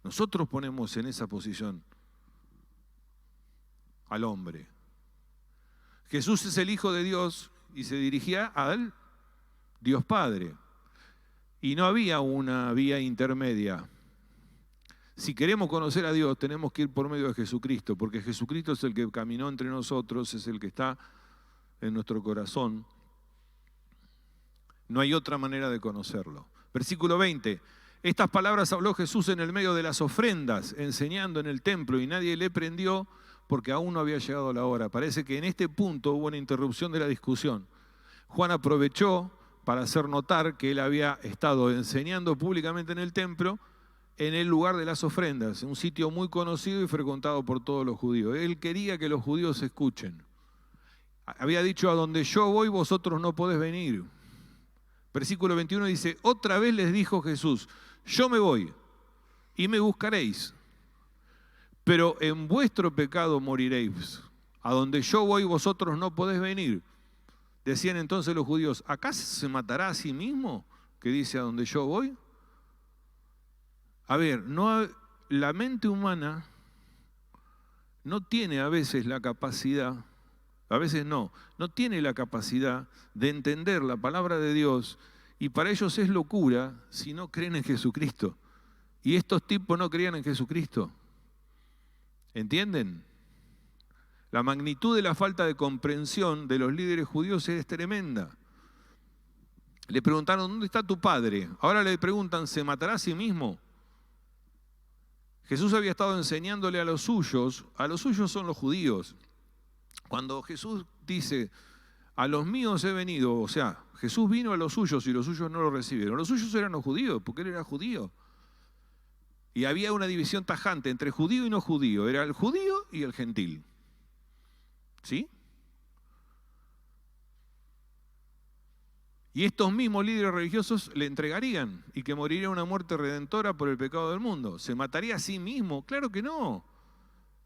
nosotros ponemos en esa posición al hombre. Jesús es el Hijo de Dios y se dirigía al Dios Padre. Y no había una vía intermedia. Si queremos conocer a Dios, tenemos que ir por medio de Jesucristo, porque Jesucristo es el que caminó entre nosotros, es el que está en nuestro corazón. No hay otra manera de conocerlo. Versículo 20. Estas palabras habló Jesús en el medio de las ofrendas, enseñando en el templo, y nadie le prendió porque aún no había llegado la hora. Parece que en este punto hubo una interrupción de la discusión. Juan aprovechó para hacer notar que él había estado enseñando públicamente en el templo, en el lugar de las ofrendas, un sitio muy conocido y frecuentado por todos los judíos. Él quería que los judíos escuchen. Había dicho, a donde yo voy vosotros no podés venir. Versículo 21 dice, otra vez les dijo Jesús, yo me voy y me buscaréis, pero en vuestro pecado moriréis. A donde yo voy vosotros no podés venir. Decían entonces los judíos, ¿acaso se matará a sí mismo que dice a donde yo voy? A ver, la mente humana no tiene a veces la capacidad, a veces no tiene la capacidad de entender la palabra de Dios y para ellos es locura si no creen en Jesucristo. Y estos tipos no creían en Jesucristo. ¿Entienden? La magnitud de la falta de comprensión de los líderes judíos es tremenda. Le preguntaron, ¿dónde está tu padre? Ahora le preguntan, ¿se matará a sí mismo? Jesús había estado enseñándole a los suyos son los judíos. Cuando Jesús dice, a los míos he venido, o sea, Jesús vino a los suyos y los suyos no lo recibieron. Los suyos eran los judíos, porque él era judío. Y había una división tajante entre judío y no judío. Era el judío y el gentil. ¿Sí? Y estos mismos líderes religiosos le entregarían y que moriría una muerte redentora por el pecado del mundo. ¿Se mataría a sí mismo? Claro que no.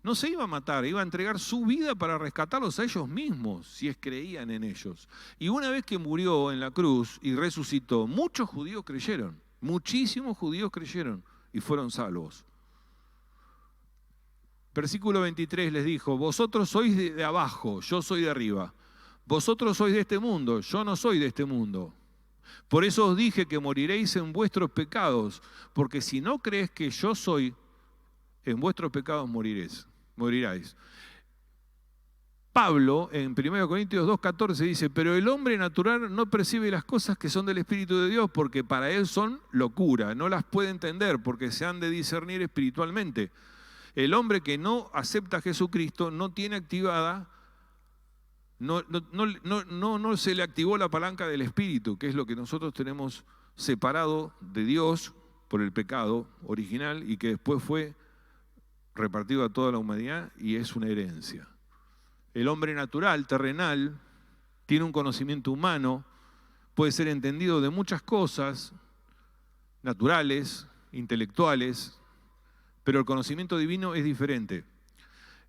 No se iba a matar, iba a entregar su vida para rescatarlos a ellos mismos, si creían en ellos. Y una vez que murió en la cruz y resucitó, muchos judíos creyeron, muchísimos judíos creyeron y fueron salvos. Versículo 23 les dijo, vosotros sois de abajo, yo soy de arriba. Vosotros sois de este mundo, yo no soy de este mundo. Por eso os dije que moriréis en vuestros pecados, porque si no crees que yo soy, en vuestros pecados moriráis. Pablo, en 1 Corintios 2:14 dice, pero el hombre natural no percibe las cosas que son del Espíritu de Dios, porque para él son locura, no las puede entender, porque se han de discernir espiritualmente. El hombre que no acepta a Jesucristo no tiene activada, no se le activó la palanca del Espíritu, que es lo que nosotros tenemos separado de Dios por el pecado original y que después fue repartido a toda la humanidad y es una herencia. El hombre natural, terrenal, tiene un conocimiento humano, puede ser entendido de muchas cosas, naturales, intelectuales, pero el conocimiento divino es diferente.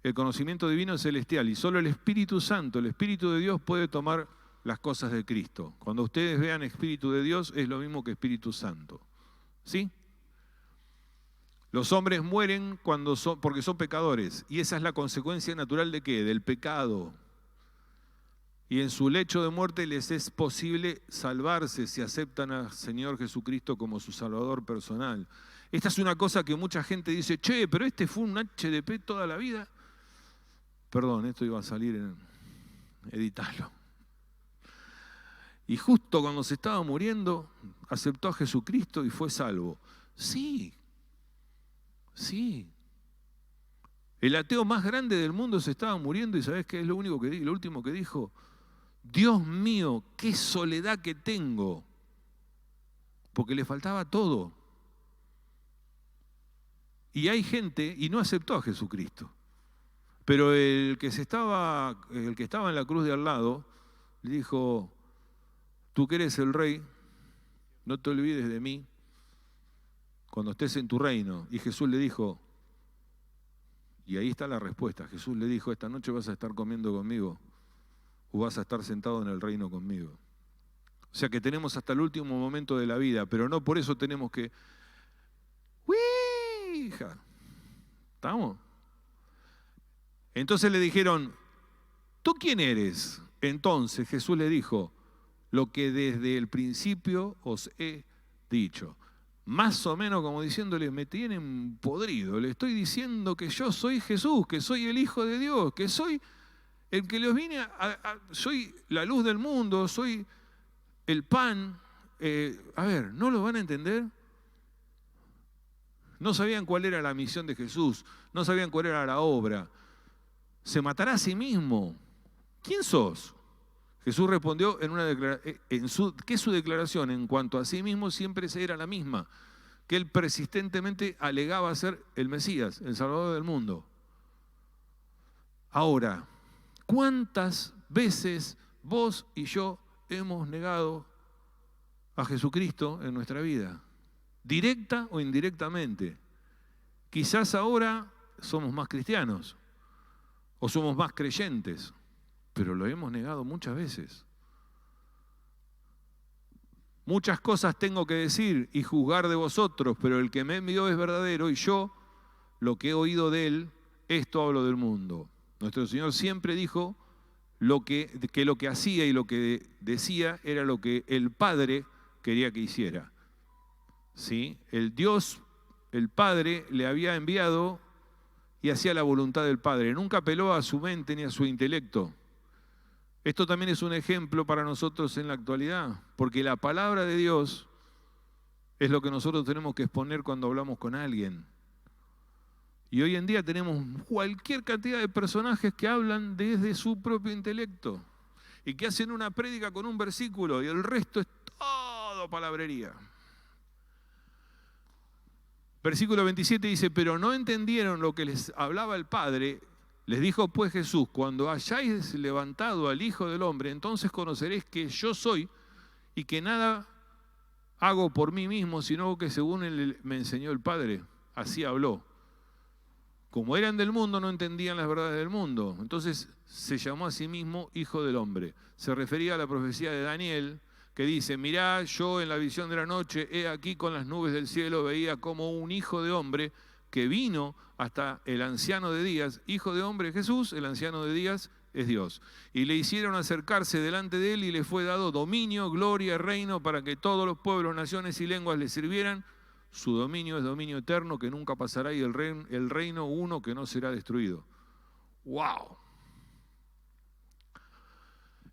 El conocimiento divino es celestial y solo el Espíritu Santo, el Espíritu de Dios puede tomar las cosas de Cristo. Cuando ustedes vean Espíritu de Dios es lo mismo que Espíritu Santo. ¿Sí? Los hombres mueren porque son pecadores y esa es la consecuencia natural ¿de qué? Del pecado. Y en su lecho de muerte les es posible salvarse si aceptan al Señor Jesucristo como su Salvador personal. Esta es una cosa que mucha gente dice, che, pero este fue un HDP toda la vida. Perdón, esto iba a salir en editarlo. Y justo cuando se estaba muriendo, aceptó a Jesucristo y fue salvo. Sí. El ateo más grande del mundo se estaba muriendo y ¿sabés qué es lo último que dijo? Dios mío, qué soledad que tengo. Porque le faltaba todo. Y hay gente, y no aceptó a Jesucristo. Pero el que estaba en la cruz de al lado, le dijo, tú que eres el rey, no te olvides de mí cuando estés en tu reino. Y Jesús le dijo, y ahí está la respuesta, Jesús le dijo, esta noche vas a estar comiendo conmigo o vas a estar sentado en el reino conmigo. O sea que tenemos hasta el último momento de la vida, pero no por eso tenemos que... ¡Uy, hija! ¿Estamos? Entonces le dijeron, ¿tú quién eres? Entonces Jesús le dijo, lo que desde el principio os he dicho. Más o menos como diciéndole, me tienen podrido, le estoy diciendo que yo soy Jesús, que soy el Hijo de Dios, que soy el que los vine soy la luz del mundo, soy el pan. A ver, ¿no lo van a entender? No sabían cuál era la misión de Jesús, no sabían cuál era la obra. Se matará a sí mismo. ¿Quién sos? Jesús respondió que su declaración en cuanto a sí mismo siempre era la misma, que él persistentemente alegaba ser el Mesías, el Salvador del mundo. Ahora, ¿cuántas veces vos y yo hemos negado a Jesucristo en nuestra vida? Directa o indirectamente. Quizás ahora somos más cristianos o somos más creyentes, pero lo hemos negado muchas veces. Muchas cosas tengo que decir y juzgar de vosotros, pero el que me envió es verdadero y yo, lo que he oído de él, esto hablo del mundo. Nuestro Señor siempre dijo que lo que hacía y lo que decía era lo que el Padre quería que hiciera. ¿Sí? El Dios, el Padre, le había enviado y hacía la voluntad del Padre. Nunca apeló a su mente ni a su intelecto. Esto también es un ejemplo para nosotros en la actualidad, porque la palabra de Dios es lo que nosotros tenemos que exponer cuando hablamos con alguien. Y hoy en día tenemos cualquier cantidad de personajes que hablan desde su propio intelecto y que hacen una prédica con un versículo y el resto es todo palabrería. Versículo 27 dice, pero no entendieron lo que les hablaba el Padre. Les dijo pues Jesús, cuando hayáis levantado al Hijo del Hombre, entonces conoceréis que yo soy y que nada hago por mí mismo, sino que según él me enseñó el Padre, así habló. Como eran del mundo, no entendían las verdades del mundo. Entonces se llamó a sí mismo Hijo del Hombre. Se refería a la profecía de Daniel, que dice, mirá, yo en la visión de la noche, he aquí con las nubes del cielo, veía como un Hijo de Hombre que vino hasta el anciano de días. Hijo de Hombre Jesús, el anciano de días es Dios. Y le hicieron acercarse delante de él y le fue dado dominio, gloria, reino, para que todos los pueblos, naciones y lenguas le sirvieran. Su dominio es dominio eterno que nunca pasará y el reino uno que no será destruido. ¡Wow!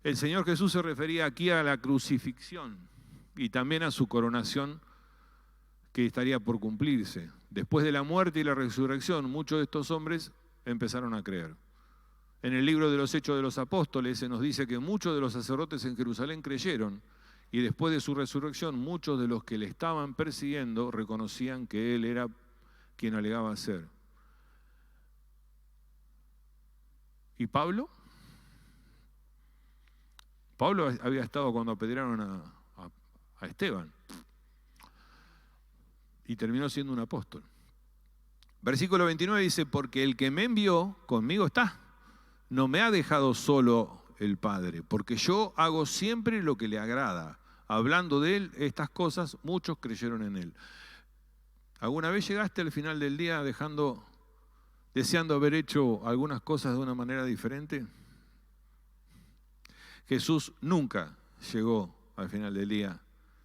El Señor Jesús se refería aquí a la crucifixión y también a su coronación que estaría por cumplirse. Después de la muerte y la resurrección, muchos de estos hombres empezaron a creer. En el libro de los Hechos de los Apóstoles se nos dice que muchos de los sacerdotes en Jerusalén creyeron y después de su resurrección muchos de los que le estaban persiguiendo reconocían que él era quien alegaba ser. ¿Y Pablo? Pablo había estado cuando apedrearon a Esteban y terminó siendo un apóstol. Versículo 29 dice, porque el que me envió conmigo está, no me ha dejado solo el Padre, porque yo hago siempre lo que le agrada. Hablando de él, estas cosas, muchos creyeron en él. ¿Alguna vez llegaste al final del día deseando haber hecho algunas cosas de una manera diferente? Jesús nunca llegó al final del día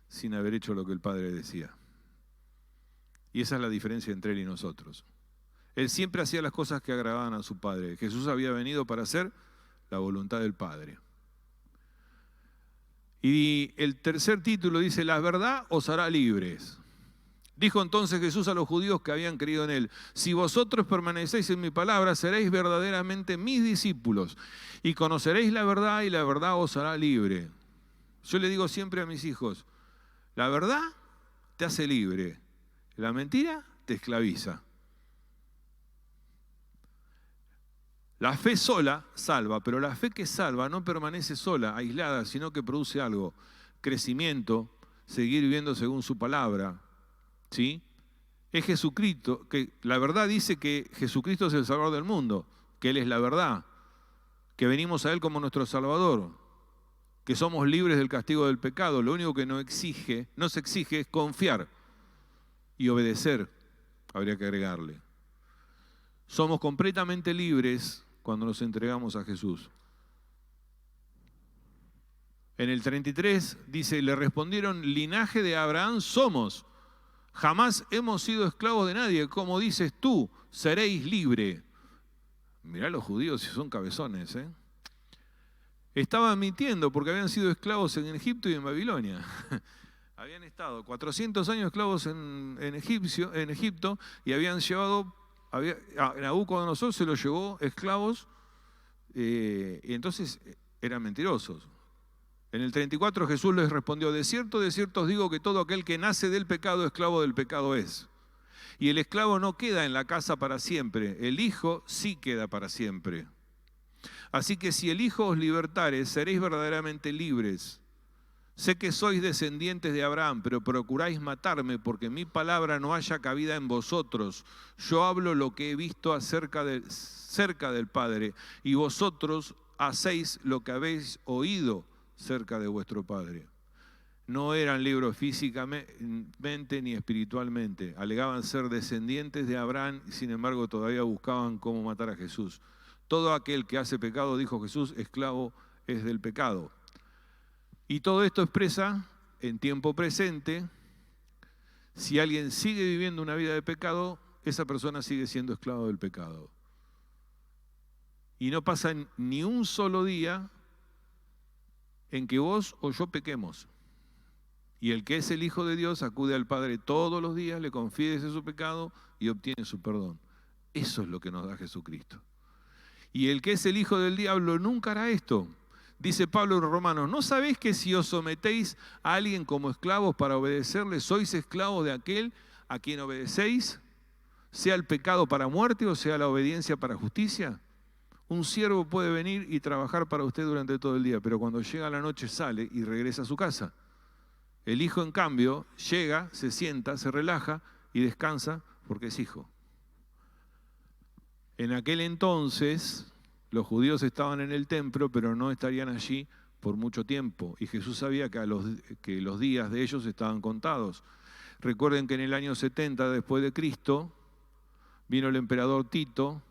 sin haber hecho lo que el Padre decía. Y esa es la diferencia entre él y nosotros. Él siempre hacía las cosas que agradaban a su Padre. Jesús había venido para hacer la voluntad del Padre. Y el tercer título dice, la verdad os hará libres. Dijo entonces Jesús a los judíos que habían creído en él, si vosotros permanecéis en mi palabra, seréis verdaderamente mis discípulos y conoceréis la verdad y la verdad os hará libre. Yo le digo siempre a mis hijos, la verdad te hace libre, la mentira te esclaviza. La fe sola salva, pero la fe que salva no permanece sola, aislada, sino que produce algo, crecimiento, seguir viviendo según su palabra. ¿Sí? Es Jesucristo, que la verdad dice que Jesucristo es el Salvador del mundo, que Él es la verdad, que venimos a Él como nuestro Salvador, que somos libres del castigo del pecado. Lo único que nos exige es confiar y obedecer, habría que agregarle. Somos completamente libres cuando nos entregamos a Jesús. En el 33 dice, le respondieron, linaje de Abraham somos. Jamás hemos sido esclavos de nadie. Como dices tú, seréis libre. Mirá los judíos si son cabezones, ¿eh? Estaban mintiendo porque habían sido esclavos en Egipto y en Babilonia. Habían estado 400 años esclavos en Egipto y habían llevado, Nabucodonosor se los llevó esclavos y entonces eran mentirosos. En el 34 Jesús les respondió, de cierto os digo que todo aquel que nace del pecado, esclavo del pecado es. Y el esclavo no queda en la casa para siempre, el Hijo sí queda para siempre. Así que si el Hijo os libertare, seréis verdaderamente libres. Sé que sois descendientes de Abraham, pero procuráis matarme porque mi palabra no haya cabida en vosotros. Yo hablo lo que he visto cerca del Padre, y vosotros hacéis lo que habéis oído cerca de vuestro Padre. No eran libres físicamente ni espiritualmente. Alegaban ser descendientes de Abraham y sin embargo todavía buscaban cómo matar a Jesús. Todo aquel que hace pecado, dijo Jesús, esclavo es del pecado. Y todo esto expresa en tiempo presente, si alguien sigue viviendo una vida de pecado, esa persona sigue siendo esclavo del pecado. Y no pasa ni un solo día en que vos o yo pequemos. Y el que es el Hijo de Dios acude al Padre todos los días, le confiesa su pecado y obtiene su perdón. Eso es lo que nos da Jesucristo. Y el que es el hijo del diablo nunca hará esto. Dice Pablo en Romanos, ¿no sabéis que si os sometéis a alguien como esclavos para obedecerle, sois esclavos de aquel a quien obedecéis? Sea el pecado para muerte o sea la obediencia para justicia. Un siervo puede venir y trabajar para usted durante todo el día, pero cuando llega la noche sale y regresa a su casa. El hijo, en cambio, llega, se sienta, se relaja y descansa porque es hijo. En aquel entonces, los judíos estaban en el templo, pero no estarían allí por mucho tiempo. Y Jesús sabía que los días de ellos estaban contados. Recuerden que en el año 70 después de Cristo, vino el emperador Tito,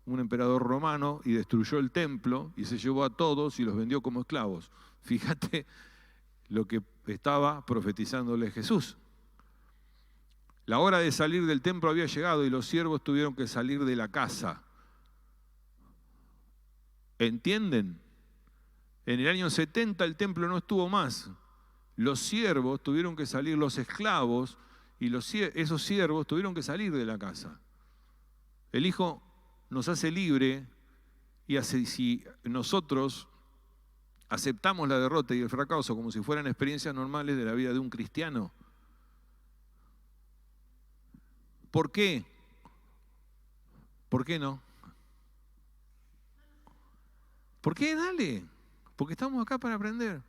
un emperador romano, y destruyó el templo y se llevó a todos y los vendió como esclavos. Fíjate lo que estaba profetizándole Jesús. La hora de salir del templo había llegado y los siervos tuvieron que salir de la casa. ¿Entienden? En el año 70 el templo no estuvo más. Los siervos tuvieron que salir, los esclavos, y esos siervos tuvieron que salir de la casa. El Hijo nos hace libre y si nosotros aceptamos la derrota y el fracaso como si fueran experiencias normales de la vida de un cristiano. ¿Por qué? ¿Por qué no? ¿Por qué? Dale. Porque estamos acá para aprender.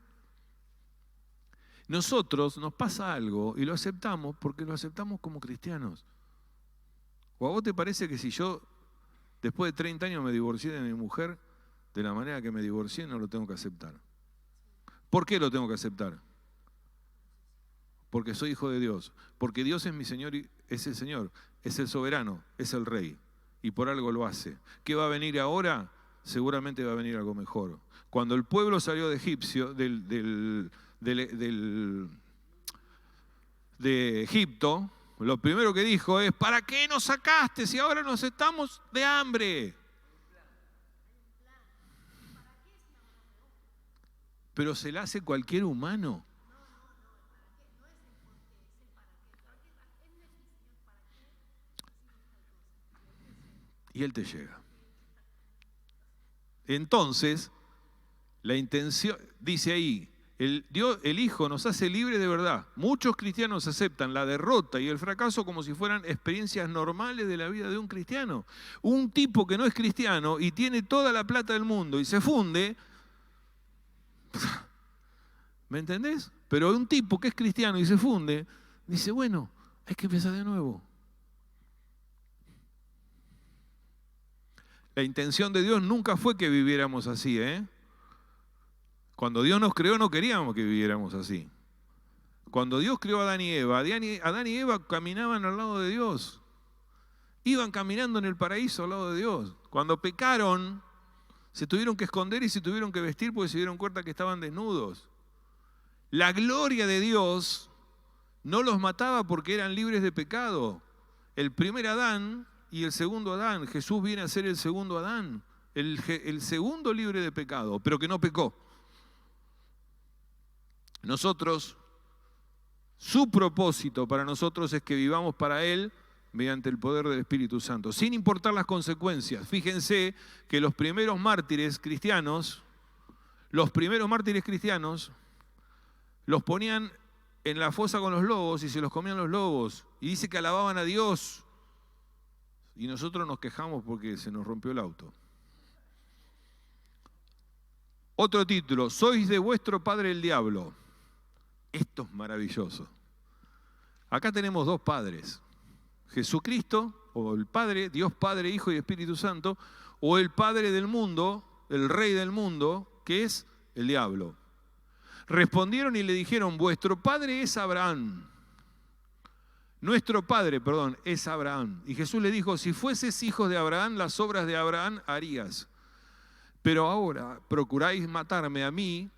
Nosotros nos pasa algo y lo aceptamos porque lo aceptamos como cristianos. ¿O a vos te parece que si yo después de 30 años me divorcié de mi mujer, de la manera que me divorcié, no lo tengo que aceptar? ¿Por qué lo tengo que aceptar? Porque soy hijo de Dios. Porque Dios es mi Señor y es el Señor, es el soberano, es el Rey. Y por algo lo hace. ¿Qué va a venir ahora? Seguramente va a venir algo mejor. Cuando el pueblo salió de Egipto, lo primero que dijo es, ¿para qué nos sacaste si ahora nos estamos de hambre? Pero se la hace cualquier humano. Y Él te llega. Entonces, la intención, dice ahí, el Hijo nos hace libre de verdad. Muchos cristianos aceptan la derrota y el fracaso como si fueran experiencias normales de la vida de un cristiano. Un tipo que no es cristiano y tiene toda la plata del mundo y se funde, ¿me entendés? Pero un tipo que es cristiano y se funde, dice, bueno, hay que empezar de nuevo. La intención de Dios nunca fue que viviéramos así, ¿eh? Cuando Dios nos creó no queríamos que viviéramos así. Cuando Dios creó a Adán y Eva, Adán y Eva caminaban al lado de Dios. Iban caminando en el paraíso al lado de Dios. Cuando pecaron, se tuvieron que esconder y se tuvieron que vestir porque se dieron cuenta que estaban desnudos. La gloria de Dios no los mataba porque eran libres de pecado. El primer Adán y el segundo Adán, Jesús viene a ser el segundo Adán, el segundo libre de pecado, pero que no pecó. Nosotros, su propósito para nosotros es que vivamos para Él mediante el poder del Espíritu Santo, sin importar las consecuencias. Fíjense que los primeros mártires cristianos los ponían en la fosa con los lobos y se los comían los lobos. Y dice que alababan a Dios. Y nosotros nos quejamos porque se nos rompió el auto. Otro título, sois de vuestro padre el diablo. Esto es maravilloso. Acá tenemos dos padres. Jesucristo, o el Padre, Dios Padre, Hijo y Espíritu Santo, o el padre del mundo, el rey del mundo, que es el diablo. Respondieron y le dijeron, vuestro padre es Abraham. Nuestro padre, perdón, es Abraham. Y Jesús le dijo, si fueses hijos de Abraham, las obras de Abraham harías. Pero ahora procuráis matarme a mí,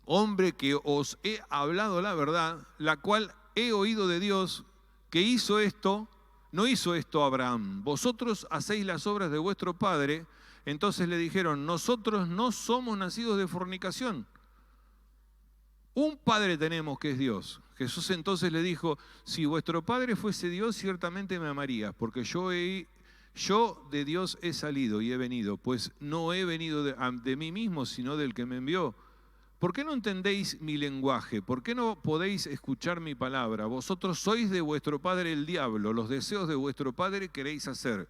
hombre que os he hablado la verdad, la cual he oído de Dios, que hizo esto, no hizo esto Abraham. Vosotros hacéis las obras de vuestro padre. Entonces le dijeron, nosotros no somos nacidos de fornicación. Un padre tenemos que es Dios. Jesús entonces le dijo, si vuestro padre fuese Dios, ciertamente me amarías, porque yo de Dios he salido y he venido, pues no he venido de mí mismo, sino del que me envió. ¿Por qué no entendéis mi lenguaje? ¿Por qué no podéis escuchar mi palabra? Vosotros sois de vuestro padre el diablo, los deseos de vuestro padre queréis hacer.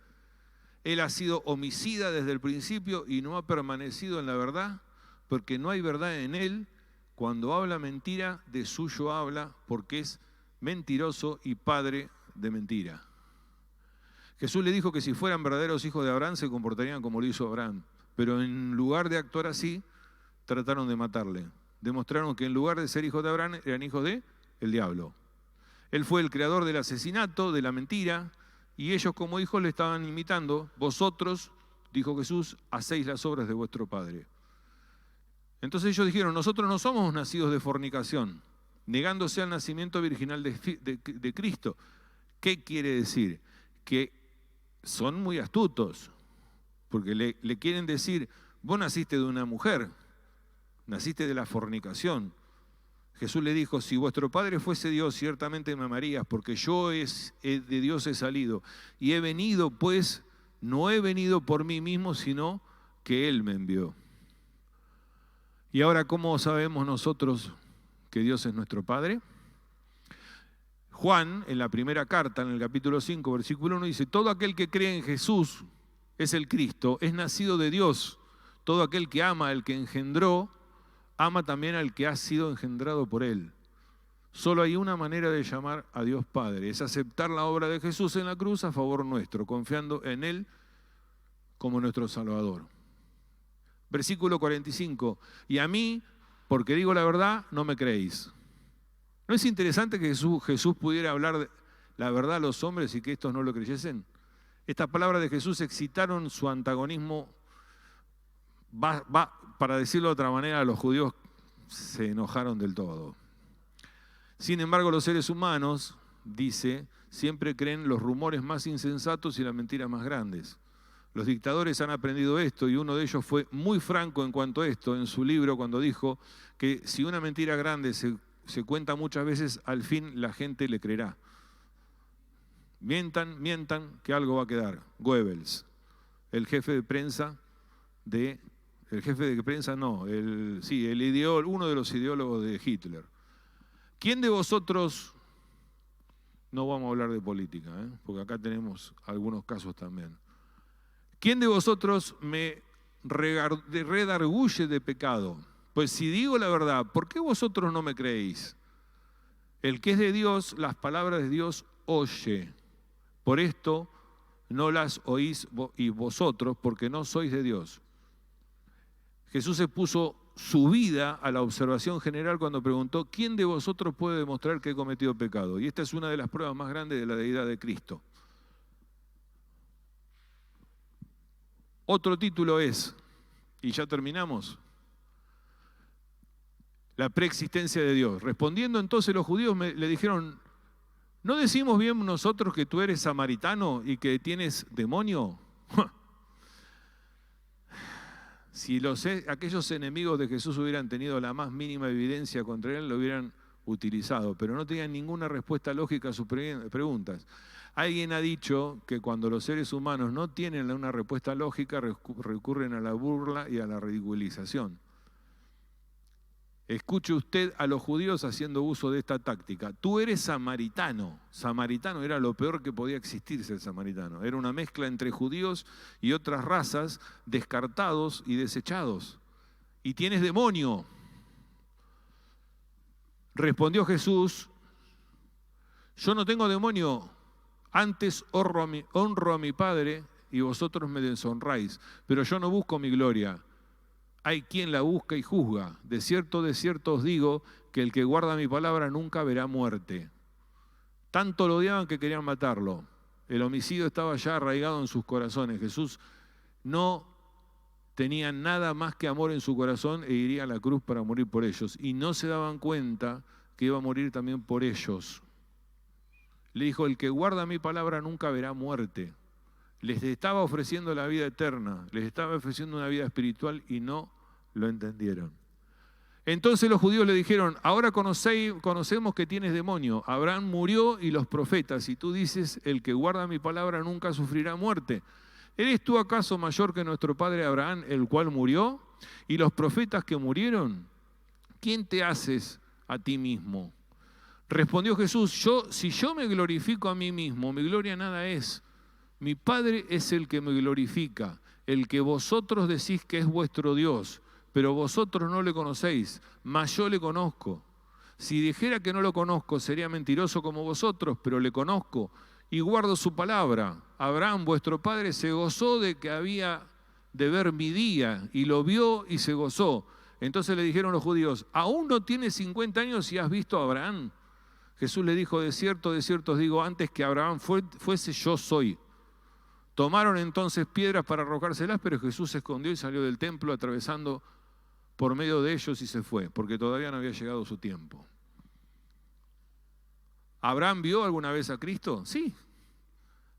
Él ha sido homicida desde el principio y no ha permanecido en la verdad, porque no hay verdad en él. Cuando habla mentira, de suyo habla, porque es mentiroso y padre de mentira. Jesús le dijo que si fueran verdaderos hijos de Abraham, se comportarían como lo hizo Abraham. Pero en lugar de actuar así, trataron de matarle. Demostraron que en lugar de ser hijos de Abraham, eran hijos de el diablo. Él fue el creador del asesinato, de la mentira, y ellos como hijos le estaban imitando. Vosotros, dijo Jesús, hacéis las obras de vuestro padre. Entonces ellos dijeron, nosotros no somos nacidos de fornicación, negándose al nacimiento virginal de Cristo. ¿Qué quiere decir? Que son muy astutos, porque le quieren decir, vos naciste de una mujer, naciste de la fornicación. Jesús le dijo, si vuestro padre fuese Dios, ciertamente me amarías, porque yo de Dios he salido. Y he venido, pues, no he venido por mí mismo, sino que Él me envió. Y ahora, ¿cómo sabemos nosotros que Dios es nuestro Padre? Juan, en la primera carta, en el capítulo 5, versículo 1, dice, todo aquel que cree en Jesús es el Cristo, es nacido de Dios. Todo aquel que ama al que engendró, ama también al que ha sido engendrado por Él. Solo hay una manera de llamar a Dios Padre, es aceptar la obra de Jesús en la cruz a favor nuestro, confiando en Él como nuestro Salvador. Versículo 45, y a mí, porque digo la verdad, no me creéis. ¿No es interesante que Jesús pudiera hablar la verdad a los hombres y que estos no lo creyesen? Estas palabras de Jesús excitaron su antagonismo. Para decirlo de otra manera, los judíos se enojaron del todo. Sin embargo, los seres humanos, dice, siempre creen los rumores más insensatos y las mentiras más grandes. Los dictadores han aprendido esto y uno de ellos fue muy franco en cuanto a esto en su libro cuando dijo que si una mentira grande se cuenta muchas veces, al fin la gente le creerá. Mientan, que algo va a quedar. Goebbels, uno de los ideólogos de Hitler. ¿Quién de vosotros, no vamos a hablar de política, porque acá tenemos algunos casos también. ¿Quién de vosotros me redarguye de pecado? Pues si digo la verdad, ¿por qué vosotros no me creéis? El que es de Dios, las palabras de Dios oye. Por esto no las oís y vosotros, porque no sois de Dios. Jesús se puso su vida a la observación general cuando preguntó, ¿quién de vosotros puede demostrar que he cometido pecado? Y esta es una de las pruebas más grandes de la deidad de Cristo. Otro título es, y ya terminamos, la preexistencia de Dios. Respondiendo entonces los judíos le dijeron, ¿no decimos bien nosotros que tú eres samaritano y que tienes demonio? Si aquellos enemigos de Jesús hubieran tenido la más mínima evidencia contra él, lo hubieran utilizado, pero no tenían ninguna respuesta lógica a sus preguntas. Alguien ha dicho que cuando los seres humanos no tienen una respuesta lógica, recurren a la burla y a la ridiculización. Escuche usted a los judíos haciendo uso de esta táctica. Tú eres samaritano. Samaritano era lo peor que podía existir ser samaritano. Era una mezcla entre judíos y otras razas, descartados y desechados. Y tienes demonio. Respondió Jesús, yo no tengo demonio. Antes honro a mi Padre y vosotros me deshonráis, pero yo no busco mi gloria. Hay quien la busca y juzga. De cierto os digo que el que guarda mi palabra nunca verá muerte. Tanto lo odiaban que querían matarlo. El homicidio estaba ya arraigado en sus corazones. Jesús no tenía nada más que amor en su corazón e iría a la cruz para morir por ellos. Y no se daban cuenta que iba a morir también por ellos. Le dijo, el que guarda mi palabra nunca verá muerte. Les estaba ofreciendo la vida eterna, les estaba ofreciendo una vida espiritual y no lo entendieron. Entonces los judíos le dijeron, ahora conocemos que tienes demonio. Abraham murió y los profetas, y tú dices, el que guarda mi palabra nunca sufrirá muerte. ¿Eres tú acaso mayor que nuestro padre Abraham, el cual murió? ¿Y los profetas que murieron? ¿Quién te haces a ti mismo? Respondió Jesús, si yo me glorifico a mí mismo, mi gloria nada es. Mi Padre es el que me glorifica, el que vosotros decís que es vuestro Dios, pero vosotros no le conocéis, mas yo le conozco. Si dijera que no lo conozco, sería mentiroso como vosotros, pero le conozco y guardo su palabra. Abraham, vuestro padre, se gozó de que había de ver mi día, y lo vio y se gozó. Entonces le dijeron los judíos, ¿aún no tienes 50 años y has visto a Abraham? Jesús le dijo, de cierto os digo, antes que Abraham fuese, yo soy. Tomaron entonces piedras para arrojárselas, pero Jesús se escondió y salió del templo atravesando por medio de ellos y se fue, porque todavía no había llegado su tiempo. ¿Abraham vio alguna vez a Cristo? Sí.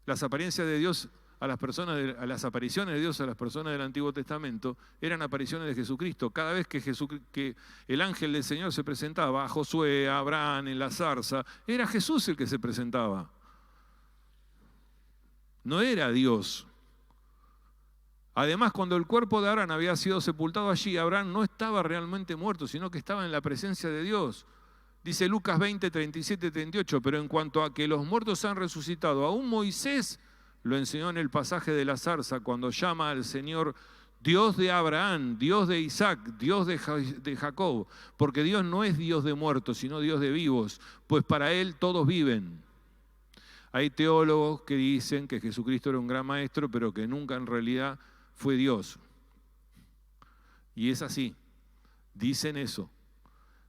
Las apariencias de Dios a las apariciones de Dios a las personas del Antiguo Testamento eran apariciones de Jesucristo. Cada vez que el ángel del Señor se presentaba a Josué, a Abraham, en la zarza, era Jesús el que se presentaba. No era Dios. Además, cuando el cuerpo de Abraham había sido sepultado allí, Abraham no estaba realmente muerto, sino que estaba en la presencia de Dios. Dice Lucas 20, 37, 38, pero en cuanto a que los muertos han resucitado, aún Moisés lo enseñó en el pasaje de la zarza, cuando llama al Señor Dios de Abraham, Dios de Isaac, Dios de Jacob, porque Dios no es Dios de muertos, sino Dios de vivos, pues para Él todos viven. Hay teólogos que dicen que Jesucristo era un gran maestro, pero que nunca en realidad fue Dios. Y es así, dicen eso.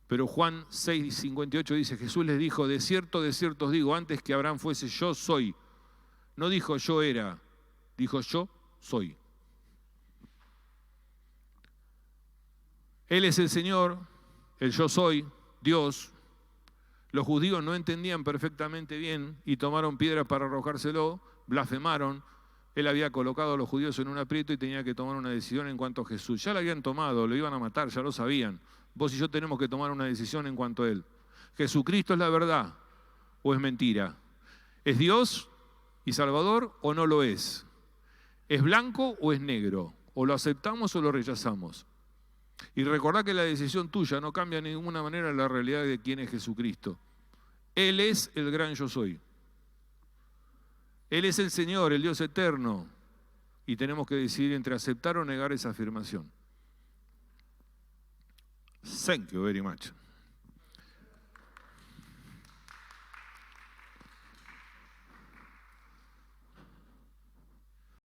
Pero Juan 6, 58 dice, Jesús les dijo, de cierto os digo, antes que Abraham fuese, yo soy. No dijo yo era, dijo yo soy. Él es el Señor, el yo soy, Dios. Los judíos no entendían perfectamente bien y tomaron piedras para arrojárselo, blasfemaron. Él había colocado a los judíos en un aprieto y tenía que tomar una decisión en cuanto a Jesús. Ya lo habían tomado, lo iban a matar, ya lo sabían. Vos y yo tenemos que tomar una decisión en cuanto a Él. ¿Jesucristo es la verdad o es mentira? ¿Es Dios y Salvador o no lo es? ¿Es blanco o es negro? ¿O lo aceptamos o lo rechazamos? Y recordá que la decisión tuya no cambia de ninguna manera la realidad de quién es Jesucristo. Él es el gran yo soy. Él es el Señor, el Dios eterno. Y tenemos que decidir entre aceptar o negar esa afirmación. Thank you very much.